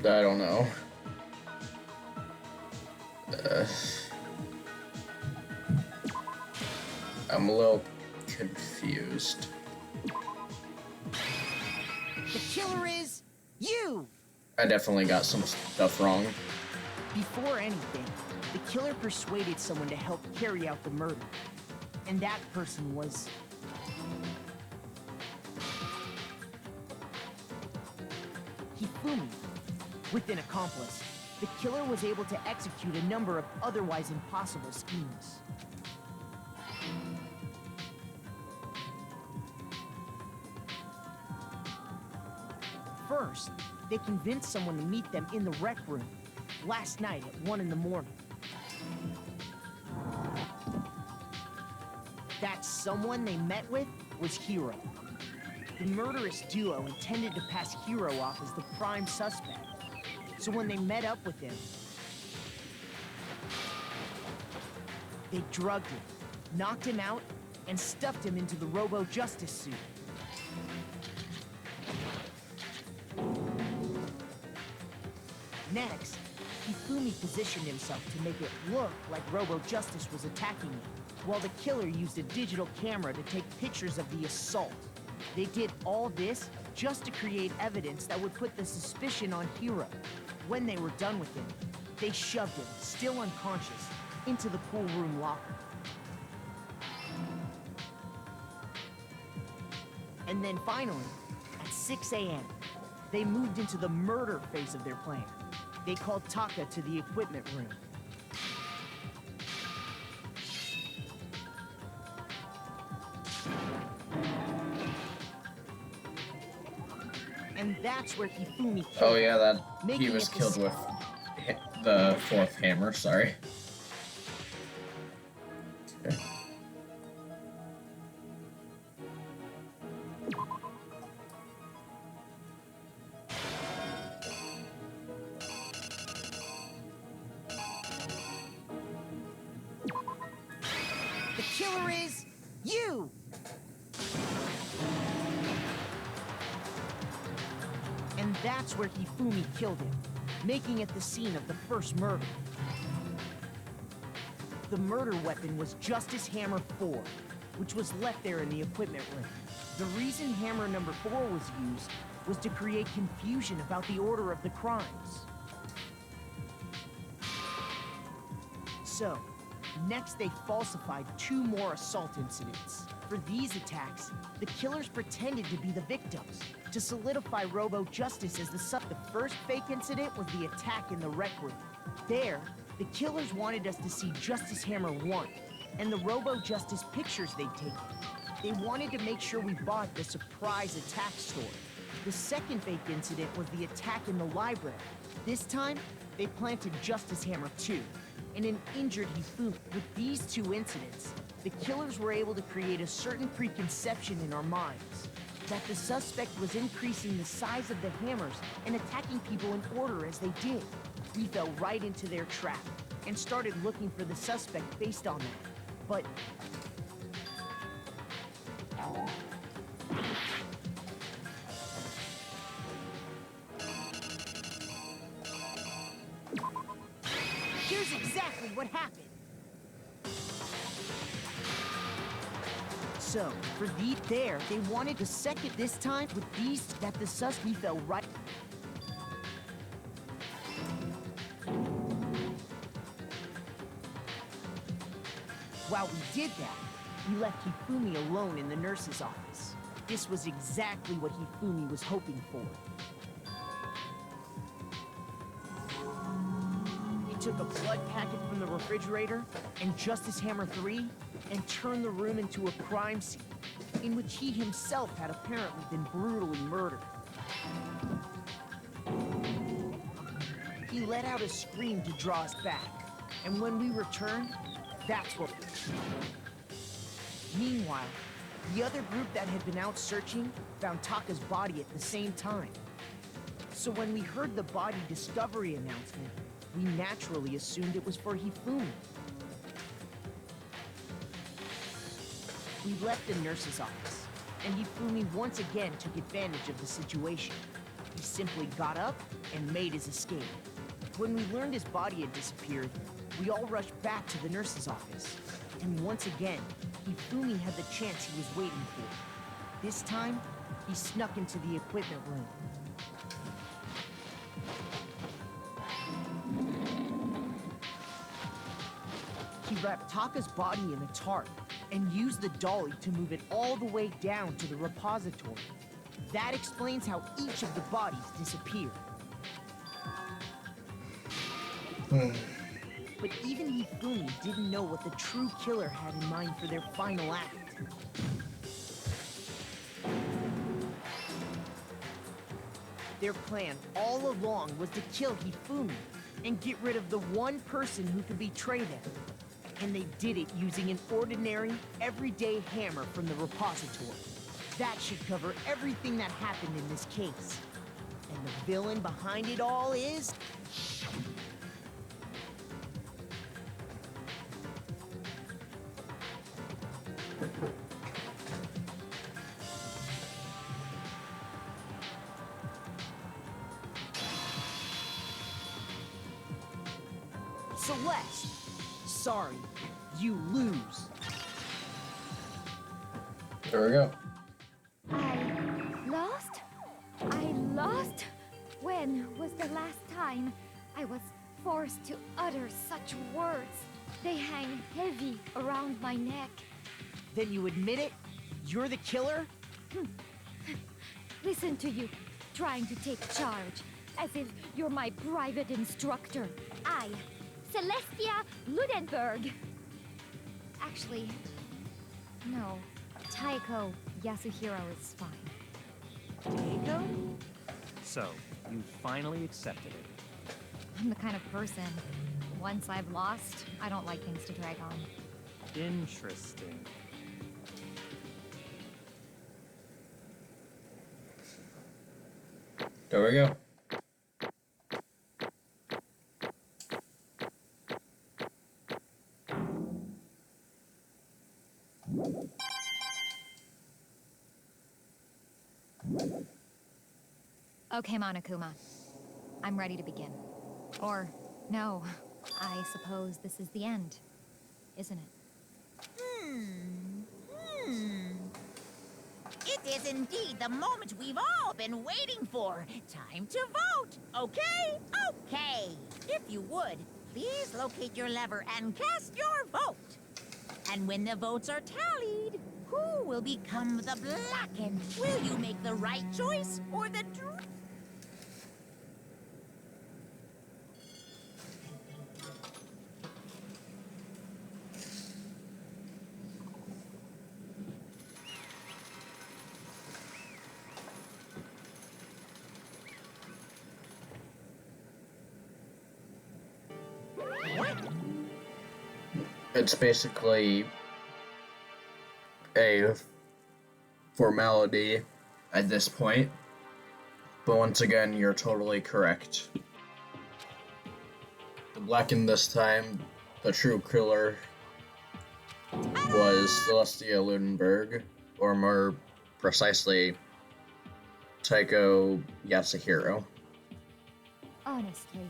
I don't know. I'm a little confused. The killer is you! I definitely got some stuff wrong. Before anything, the killer persuaded someone to help carry out the murder. And that person was... Hifumi. With an accomplice, the killer was able to execute a number of otherwise impossible schemes. First, they convinced someone to meet them in the rec room last night at 1 in the morning. That someone they met with was Hiro. The murderous duo intended to pass Hiro off as the prime suspect. So when they met up with him, they drugged him, knocked him out, and stuffed him into the Robo-Justice suit. Next, Hifumi positioned himself to make it look like Robo-Justice was attacking him, while the killer used a digital camera to take pictures of the assault. They did all this just to create evidence that would put the suspicion on Hiro. When they were done with him, they shoved him, still unconscious, into the pool room locker. And then finally, at 6 a.m., they moved into the murder phase of their plan. They called Taka to the equipment room. And that's where Hifumi killed Oh yeah, that he making was it killed with the 4th hammer, sorry. Okay. The killer is you! And that's where Hifumi killed him, making it the scene of the first murder. The murder weapon was Justice Hammer 4, which was left there in the equipment room. The reason Hammer number 4 was used was to create confusion about the order of the crimes. So, next they falsified 2 more assault incidents. For these attacks, the killers pretended to be the victims, to solidify Robo-Justice as the first fake incident was the attack in the rec room. There, the killers wanted us to see Justice Hammer 1, and the Robo-Justice pictures they'd taken. They wanted to make sure we bought the surprise attack story. The second fake incident was the attack in the library. This time, they planted Justice Hammer 2, and an injured Hifumi. With these 2 incidents, the killers were able to create a certain preconception in our minds that the suspect was increasing the size of the hammers and attacking people in order as they did. We fell right into their trap and started looking for the suspect based on that. But here's exactly what happened. So, for they wanted the second this time with these that the suspect fell right. While we did that, we left Hifumi alone in the nurse's office. This was exactly what Hifumi was hoping for. He took a blood packet from the refrigerator and Justice Hammer 3 and turned the room into a crime scene in which he himself had apparently been brutally murdered. He let out a scream to draw us back, and when we returned, that's what... Meanwhile, the other group that had been out searching found Taka's body at the same time. So when we heard the body discovery announcement, we naturally assumed it was for Hifumi. We left the nurse's office, and Hifumi once again took advantage of the situation. He simply got up and made his escape. When we learned his body had disappeared, we all rushed back to the nurse's office. And once again, Hifumi had the chance he was waiting for. This time, he snuck into the equipment room. He wrapped Taka's body in a tarp and used the dolly to move it all the way down to the repository. That explains how each of the bodies disappeared. But even Hifumi didn't know what the true killer had in mind for their final act. Their plan all along was to kill Hifumi and get rid of the one person who could betray them. And they did it using an ordinary, everyday hammer from the repository. That should cover everything that happened in this case. And the villain behind it all is... Celeste! Sorry, you lose. There we go. I lost? I lost? When was the last time I was forced to utter such words? They hang heavy around my neck. Then you admit it? You're the killer? Listen to you, trying to take charge, as if you're my private instructor. I, Celestia Ludenberg. Actually, no. Taiko Yasuhiro is fine. Taiko? So, you finally accepted it. I'm the kind of person, once I've lost, I don't like things to drag on. Interesting. There we go. Okay, Monokuma. I'm ready to begin. Or, no, I suppose this is the end, isn't it? It is indeed the moment we've all been waiting for. Time to vote, okay? Okay. If you would, please locate your lever and cast your vote. And when the votes are tallied, who will become the blackened? Will you make the right choice or the It's basically a formality at this point, but once again, you're totally correct. The blackened this time, the true killer was Celestia Ludenberg, or more precisely, Taiko Yasuhiro. Honestly.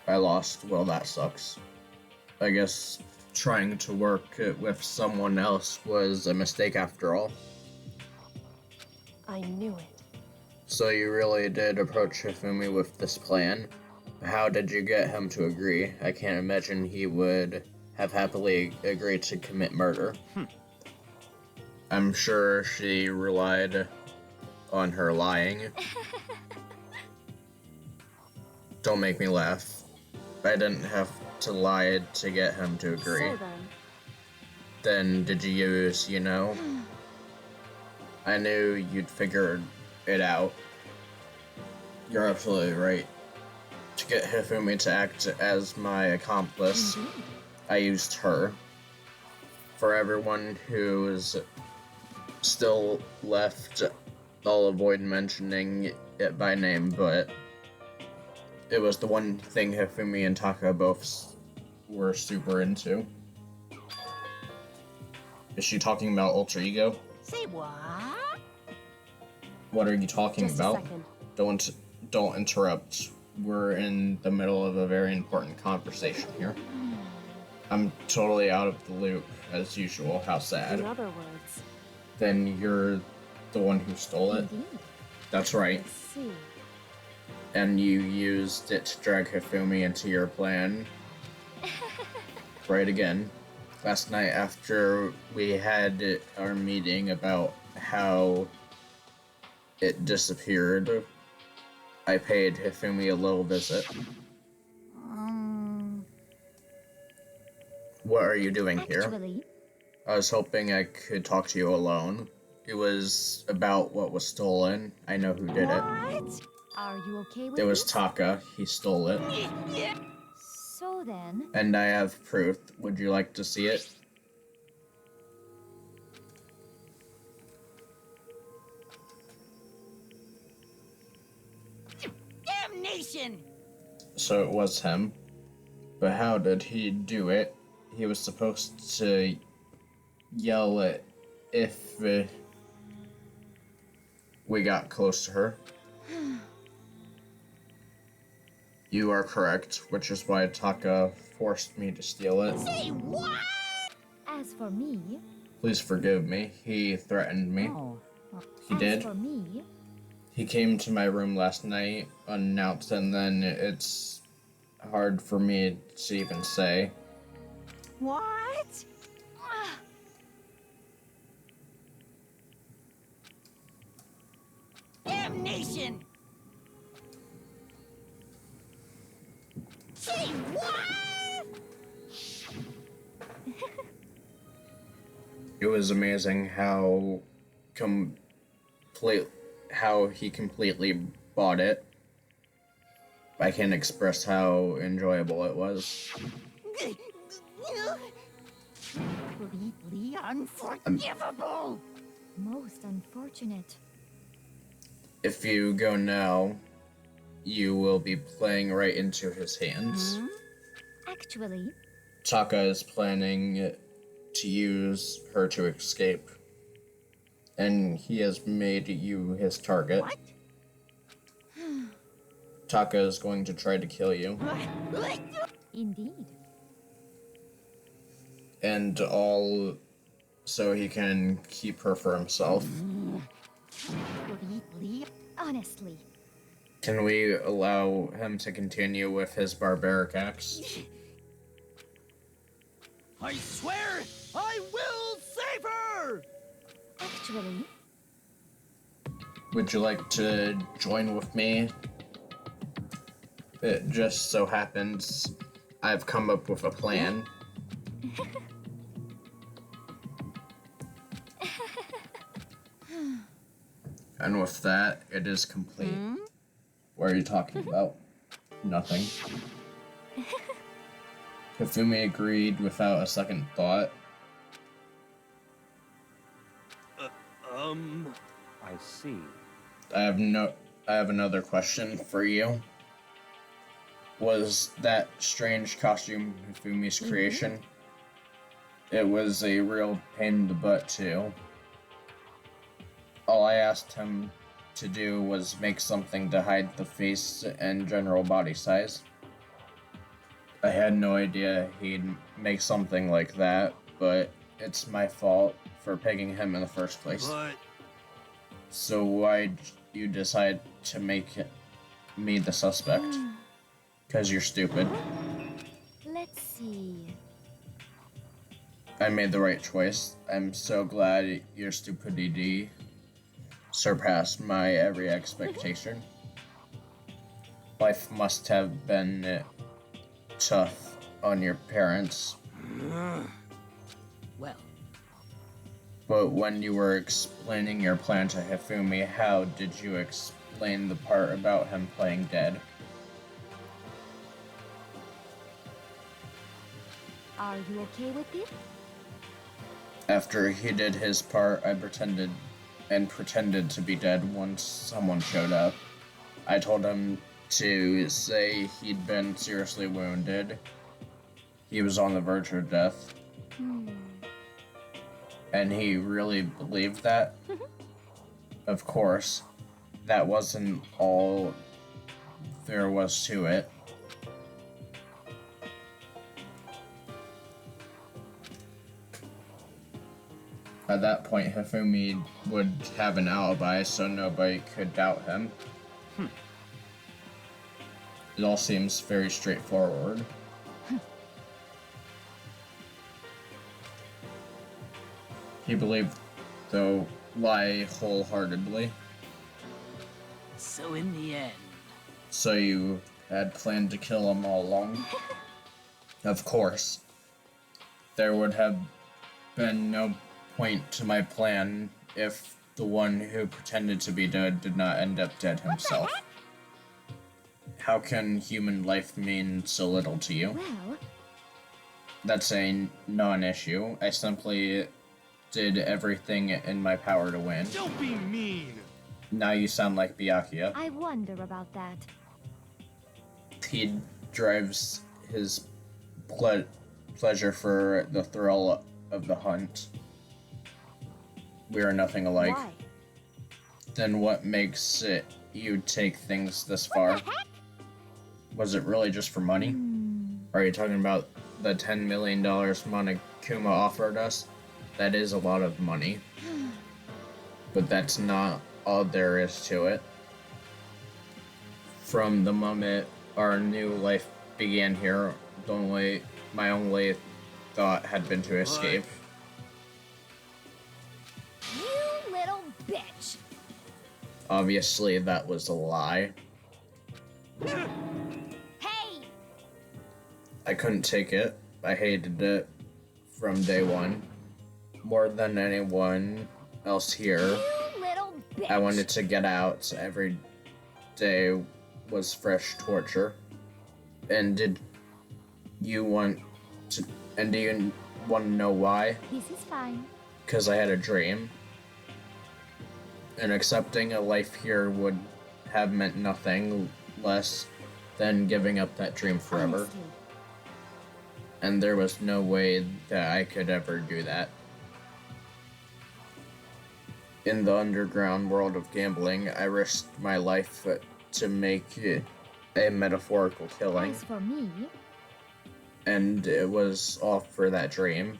I lost. Well, that sucks. I guess trying to work with someone else was a mistake after all. I knew it. So you really did approach Hifumi with this plan. How did you get him to agree? I can't imagine he would have happily agreed to commit murder. I'm sure she relied on her lying. Don't make me laugh. I didn't have to lie to get him to agree. So Then did you use, I knew you'd figured it out. You're absolutely right. To get Hifumi to act as my accomplice, I used her. For everyone who's still left, I'll avoid mentioning it by name, but it was the one thing Hifumi and Taka both were super into. Is she talking about alter ego? Say what? What are you talking Just about? a second. don't interrupt. We're in the middle of a very important conversation here. I'm totally out of the loop, as usual. How sad. In other words, Then you're the one who stole it? Indeed. That's I right. see. And you used it to drag Hifumi into your plan. Right again. Last night after we had our meeting about how it disappeared, I paid Hifumi a little visit. What are you doing here? Actually, I was hoping I could talk to you alone. It was about what was stolen. I know who did it. what? Are you okay with It was this? Taka. He stole it. So then, And I have proof. Would you like to see it? Damnation! So it was him. But how did he do it? He was supposed to yell it if we got close to her. You are correct, which is why Taka forced me to steal it. Say what? as for me, Please forgive me. He threatened me. Oh. He did. as for me, He came to my room last night unannounced, and then it's hard for me to even say. What? Damnation! Say what? It was amazing how he completely bought it. I can't express how enjoyable it was. Completely unforgivable! most unfortunate. If you go now, you will be playing right into his hands. Actually, Taka is planning to use her to escape, and he has made you his target. What? Taka is going to try to kill you, indeed. and all so he can keep her for himself. Completely. Honestly, Can we allow him to continue with his barbaric acts? I swear I will save her! actually, Would you like to join with me? It just so happens I've come up with a plan. And with that, it is complete. What are you talking about? Nothing. Hifumi agreed without a second thought. I see. I have another question for you. Was that strange costume Hifumi's creation? It was a real pain in the butt too. All I asked him to do was make something to hide the face and general body size. I had no idea he'd make something like that, but it's my fault for picking him in the first place. But So why'd you decide to make me the suspect? 'Cause you're stupid. let's see. I made the right choice. I'm so glad your stupidity surpassed my every expectation. Life must have been tough on your parents, Well, but when you were explaining your plan to Hifumi, how did you explain the part about him playing dead? Are you okay with this? After he did his part, I pretended to be dead once someone showed up. I told him to say he'd been seriously wounded. He was on the verge of death. And he really believed that? Of course. that wasn't all there was to it. At that point, Hifumi would have an alibi, so nobody could doubt him. It all seems very straightforward. He believed the lie wholeheartedly. So in the end, So you had planned to kill him all along? Of course. There would have been no point to my plan if the one who pretended to be dead did not end up dead himself. How can human life mean so little to you? Well, That's a non-issue. I simply did everything in my power to win. Don't be mean! Now you sound like Byakuya. I wonder about that. He drives his pleasure for the thrill of the hunt. We are nothing alike. Why? Then what makes it you take things this far? Was it really just for money? Are you talking about the $10 million Monokuma offered us? That is a lot of money. But that's not all there is to it. From the moment our new life began here, my only thought had been to escape. You little bitch! Obviously, that was a lie. Hey! I couldn't take it. I hated it from day one. More than anyone else here. You little bitch! I wanted to get out. Every day was fresh torture. And do you want to know why? This is fine. Because I had a dream. And accepting a life here would have meant nothing less than giving up that dream forever. Honestly. And there was no way that I could ever do that. In the underground world of gambling, I risked my life to make it a metaphorical killing, As for me, and it was all for that dream.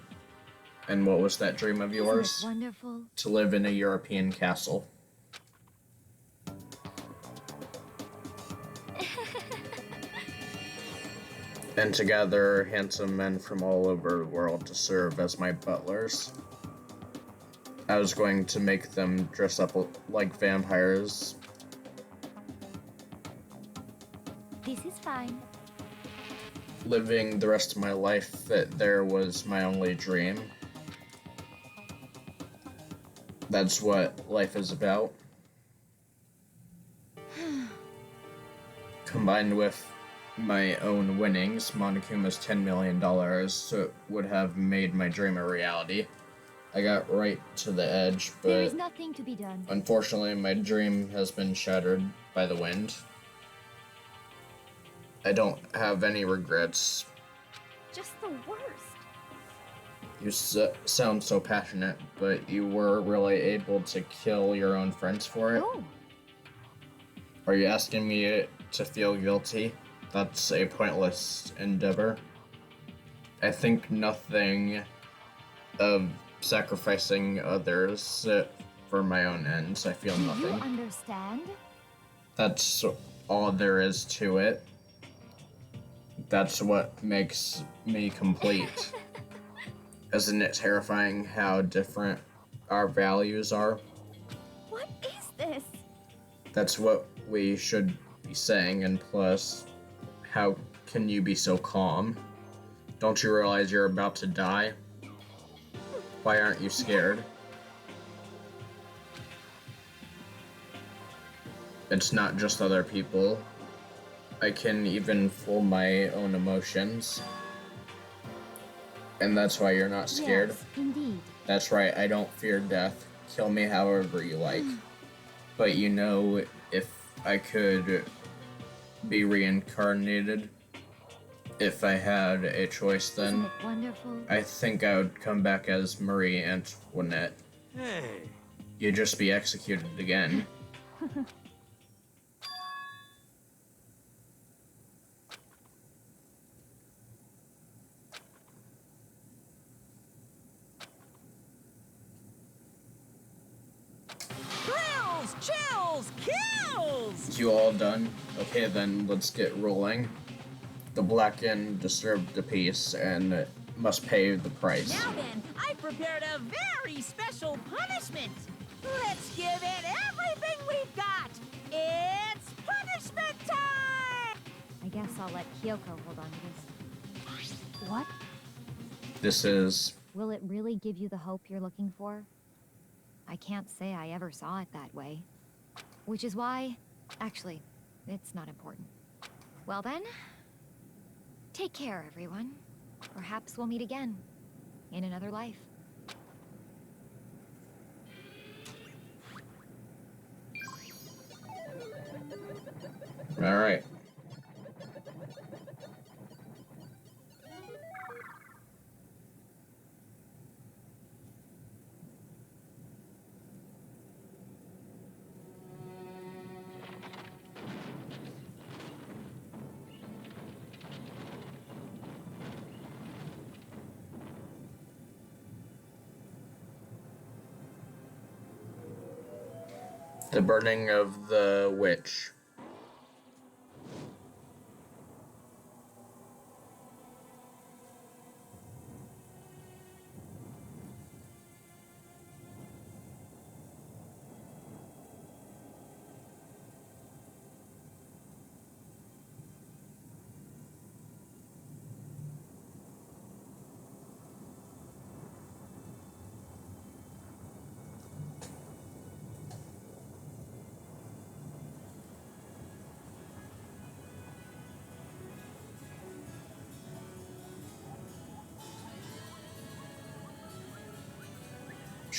And what was that dream of isn't yours? it wonderful? To live in a European castle. And to gather handsome men from all over the world to serve as my butlers. I was going to make them dress up like vampires. This is fine. Living the rest of my life that there was my only dream. That's what life is about. Combined with my own winnings, Monokuma's $10 million would have made my dream a reality. I got right to the edge, There is but nothing to be done. unfortunately my dream has been shattered by the wind. I don't have any regrets. Just the worst. You sound so passionate, but you were really able to kill your own friends for it? Oh, Are you asking me to feel guilty? That's a pointless endeavor. I think nothing of sacrificing others for my own ends. I feel do you nothing. understand? That's all there is to it. That's what makes me complete. Isn't it terrifying how different our values are? What is this? That's what we should be saying, and plus, how can you be so calm? Don't you realize you're about to die? Why aren't you scared? It's not just other people. I can even fool my own emotions. And that's why you're not scared. Yes, indeed. That's right, I don't fear death. Kill me however you like. But you know, if I could be reincarnated, if I had a choice then, Isn't it wonderful? I think I would come back as Marie Antoinette. Hey, You'd just be executed again. Chills! Kills! You all done? Okay, then let's get rolling. The Blackened disturbed the peace and must pay the price. Now then, I prepared a very special punishment. Let's give it everything we've got. It's punishment time! I guess I'll let Kyoko hold on to this. What? This is... Will it really give you the hope you're looking for? I can't say I ever saw it that way. Which is why... Actually, it's not important. Well then... Take care, everyone. Perhaps we'll meet again. In another life. Alright. The burning of the witch.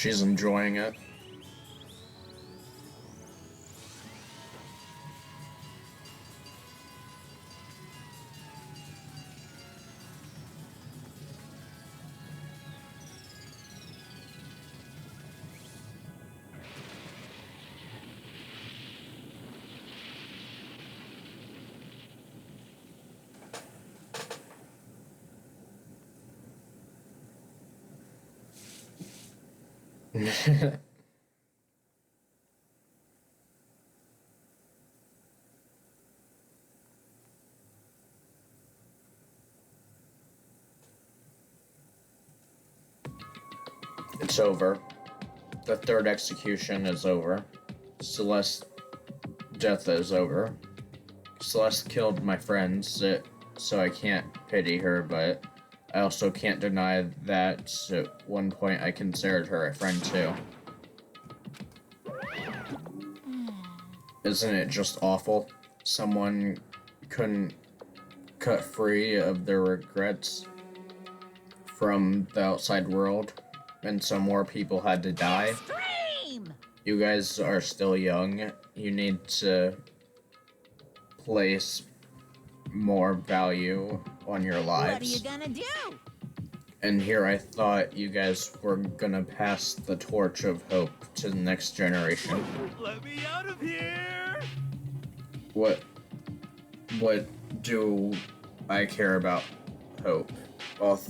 She's enjoying it. It's over. The third execution is over. Celeste's death is over. Celeste killed my friends, so I can't pity her, but I also can't deny that at one point I considered her a friend too. Isn't it just awful? Someone couldn't cut free of their regrets from the outside world, and some more people had to die. Extreme! You guys are still young. You need to place more value on your lives. What are you gonna do? And here I thought you guys were gonna pass the torch of hope to the next generation. Let me out of here! What do I care about hope? I'll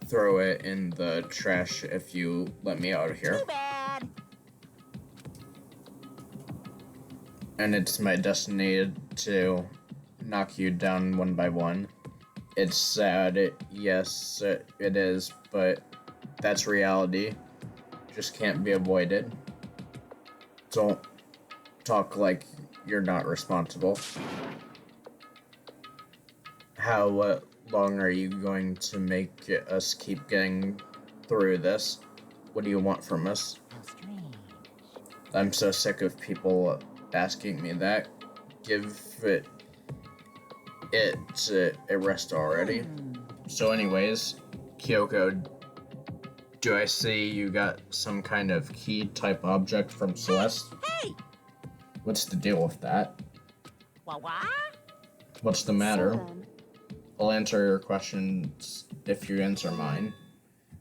throw it in the trash if you let me out of here. Too bad. And it's my destiny to knock you down one by one. It's sad, yes, it is, but that's reality. Just can't be avoided. Don't talk like you're not responsible. How long are you going to make us keep getting through this? What do you want from us? How strange. I'm so sick of people asking me that. Give it a rest already. So anyways, Kyoko, do I see you got some kind of key type object from Celeste? Hey! What's the deal with that? What? What's the matter? So then, I'll answer your questions if you answer mine.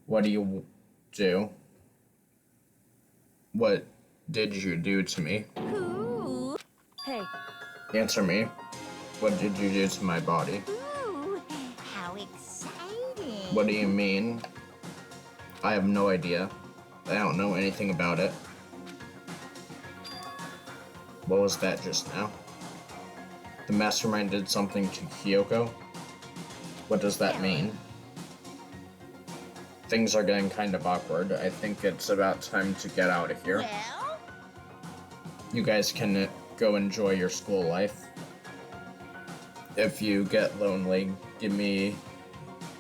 What do you do? What did you do to me? Ooh. hey, Answer me. What did you do to my body? Ooh. How exciting. What do you mean? I have no idea. I don't know anything about it. What was that just now? The mastermind did something to Kyoko? What does that mean? Things are getting kind of awkward. I think it's about time to get out of here. Well, You guys can go enjoy your school life. If you get lonely, give me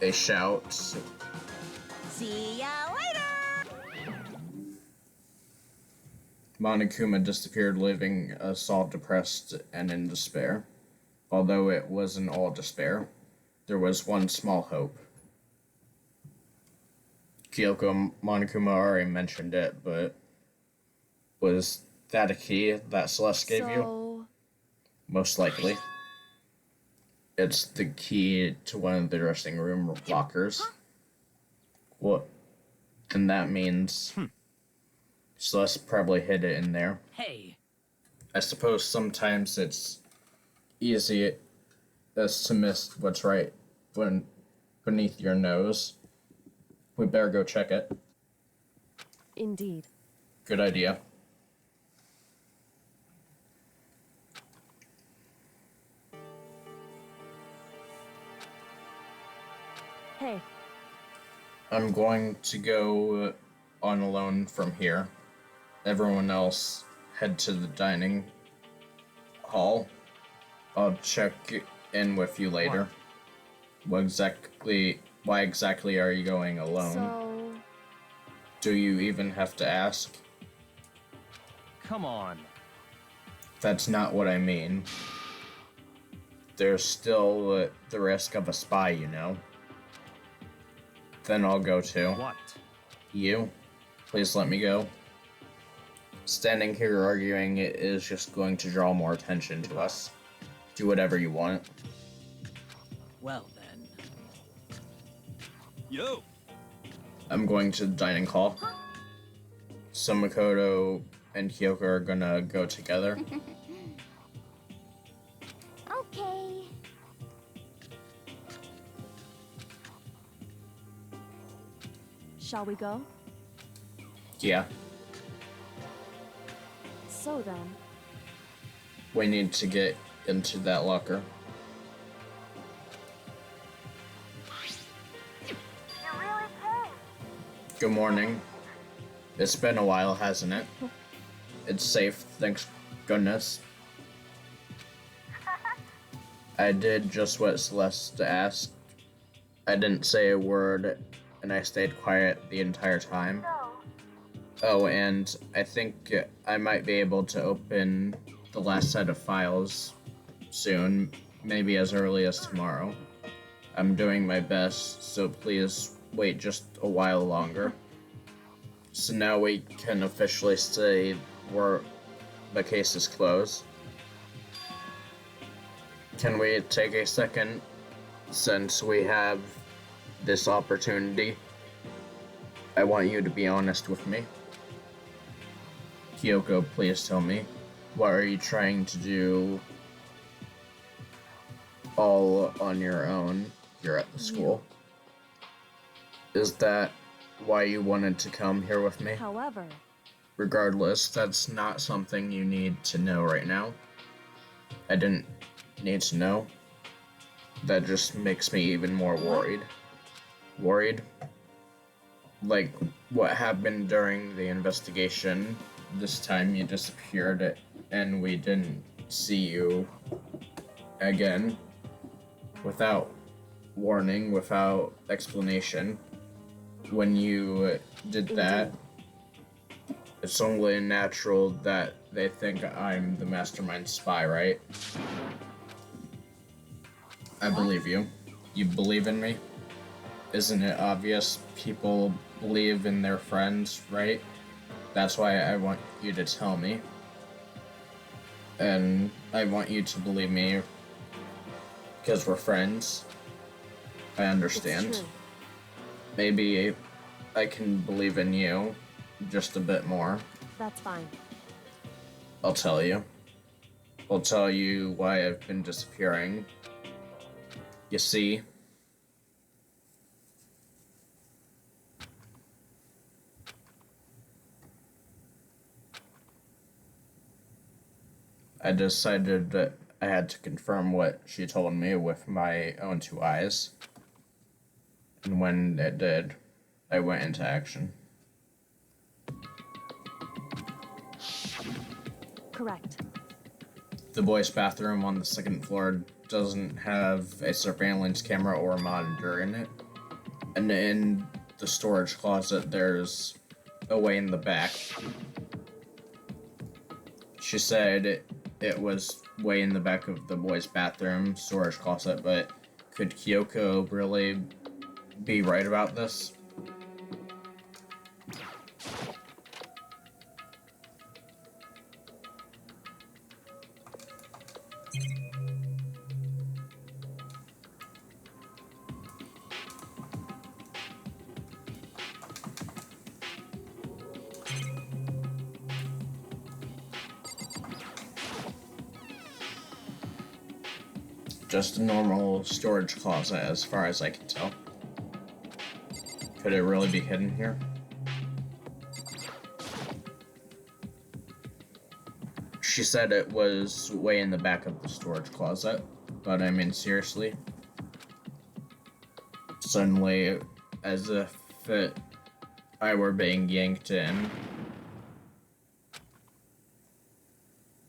a shout. see ya later! Monokuma disappeared, leaving us all depressed and in despair. Although it wasn't all despair, there was one small hope. Kyoko Monokuma already mentioned it, but was that a key that Celeste gave you? Most likely. It's the key to one of the dressing room lockers. What? Then that means Celeste probably hid it in there. Hey, I suppose sometimes it's easy as to miss what's right when beneath your nose. We better go check it. Indeed. Good idea. Hey, I'm going to go on alone from here. Everyone else head to the dining hall. I'll check in with you later. Why exactly are you going alone? so... Do you even have to ask? Come on. That's not what I mean. There's still the risk of a spy, you know. Then I'll go too. What? You? Please let me go. Standing here arguing is just going to draw more attention to us. Do whatever you want. well then. Yo! I'm going to the dining hall. So Makoto and Kyoko are gonna go together. Okay. Shall we go? Yeah, So then, we need to get into that locker. Good morning. It's been a while, hasn't it? It's safe, thanks goodness. I did just what Celeste asked. I didn't say a word, and I stayed quiet the entire time. Oh, and I think I might be able to open the last set of files soon, maybe as early as tomorrow. I'm doing my best, so please wait just a while longer. So now we can officially say the case is closed. Can we take a second, since we have this opportunity? I want you to be honest with me. Kyoko, please tell me, what are you trying to do all on your own here at the school? Is that why you wanted to come here with me? however, Regardless, that's not something you need to know right now. I didn't need to know. That just makes me even more worried. Worried? Like what happened during the investigation. This time you disappeared and we didn't see you again. Without warning, without explanation. When you did that, it's only natural that they think I'm the mastermind spy, right? I believe you. You believe in me? Isn't it obvious people believe in their friends, right? That's why I want you to tell me. And I want you to believe me because we're friends. I understand. it's true. Maybe I can believe in you just a bit more. That's fine. I'll tell you. I'll tell you why I've been disappearing. You see, I decided that I had to confirm what she told me with my own two eyes. And when it did, I went into action. Correct. The boys' bathroom on the second floor doesn't have a surveillance camera or monitor in it. And in the storage closet, there's a way in the back. She said it was way in the back of the boys' bathroom storage closet, but could Kyoko really be right about this? Just a normal storage closet as far as I can tell. Could it really be hidden here? She said it was way in the back of the storage closet, but I mean, seriously? Suddenly, as if I were being yanked in.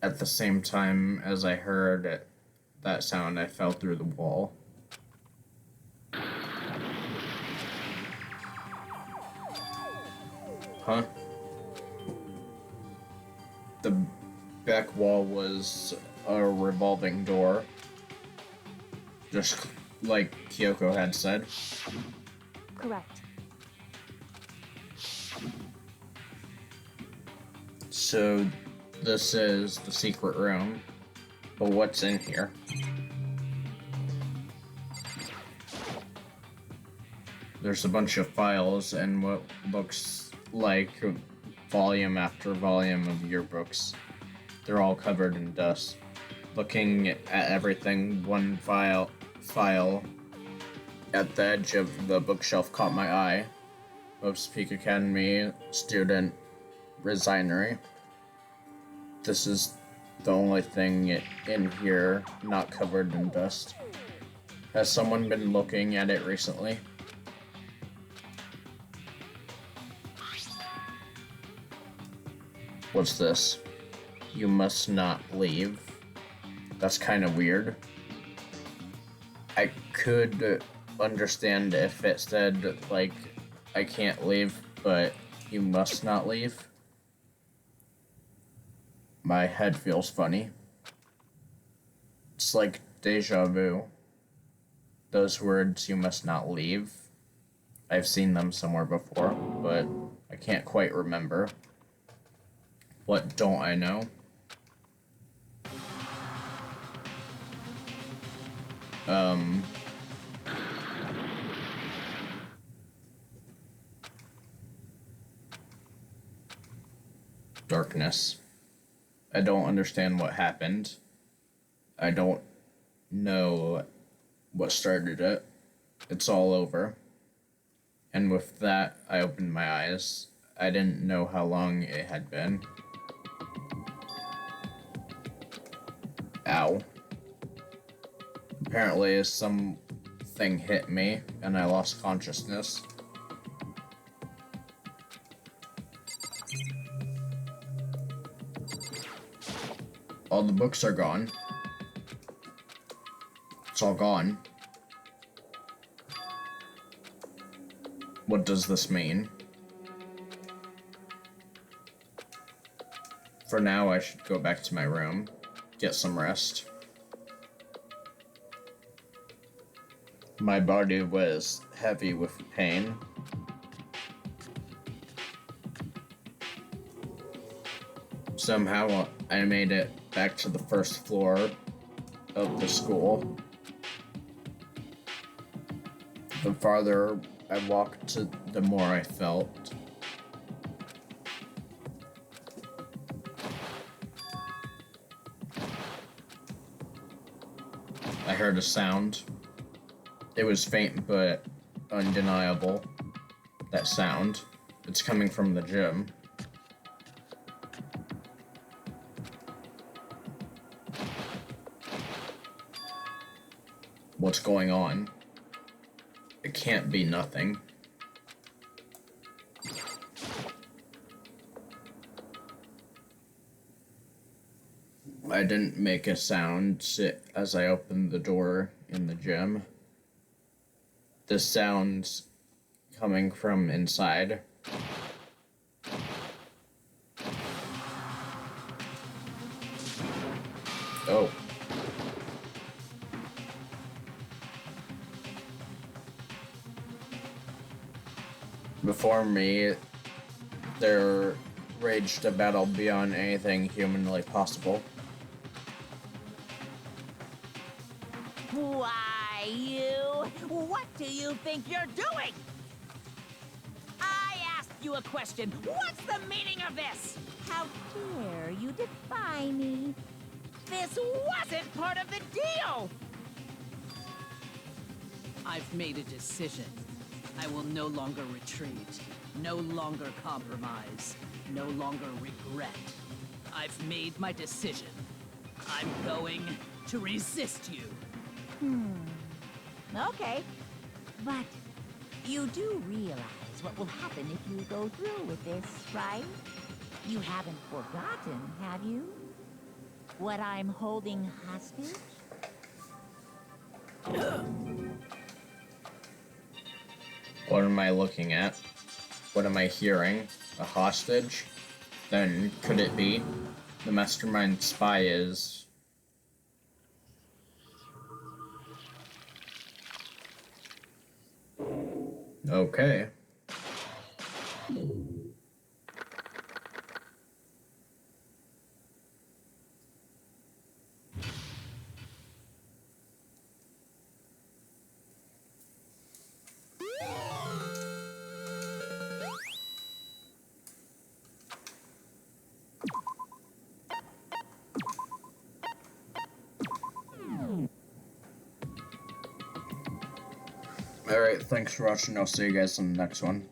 At the same time as I heard that sound, I fell through the wall. Huh? The back wall was a revolving door. Just like Kyoko had said. Correct. So, this is the secret room. But what's in here? There's a bunch of files and what looks like volume after volume of yearbooks. They're all covered in dust. Looking at everything, one file at the edge of the bookshelf caught my eye. Moves Peak Academy student resignery. This is the only thing in here not covered in dust. Has someone been looking at it recently? What's this? You must not leave. That's kind of weird. I could understand if it said, like, I can't leave, but you must not leave. My head feels funny. It's like deja vu. Those words, you must not leave. I've seen them somewhere before, but I can't quite remember. What don't I know? Darkness. I don't understand what happened. I don't know what started it. It's all over. And with that, I opened my eyes. I didn't know how long it had been. Ow. Apparently, something hit me, and I lost consciousness. All the books are gone. It's all gone. What does this mean? For now, I should go back to my room, get some rest. My body was heavy with pain. Somehow, I made it back to the first floor of the school. The farther I walked, the more I felt. I heard a sound. It was faint but undeniable. That sound. It's coming from the gym. what's going on. It can't be nothing. I didn't make a sound as I opened the door in the gym. The sound's coming from inside. Oh. Before me, there raged a battle beyond anything humanly possible. Why, you? What do you think you're doing? I asked you a question. What's the meaning of this? How dare you defy me? This wasn't part of the deal! I've made a decision. I will no longer retreat, no longer compromise, no longer regret. I've made my decision. I'm going to resist you. Okay. But you do realize what will happen if you go through with this, right? You haven't forgotten, have you? What I'm holding hostage? What am I looking at? What am I hearing? A hostage? Then could it be? The mastermind spy is... Okay. Alright, thanks for watching. I'll see you guys in the next one.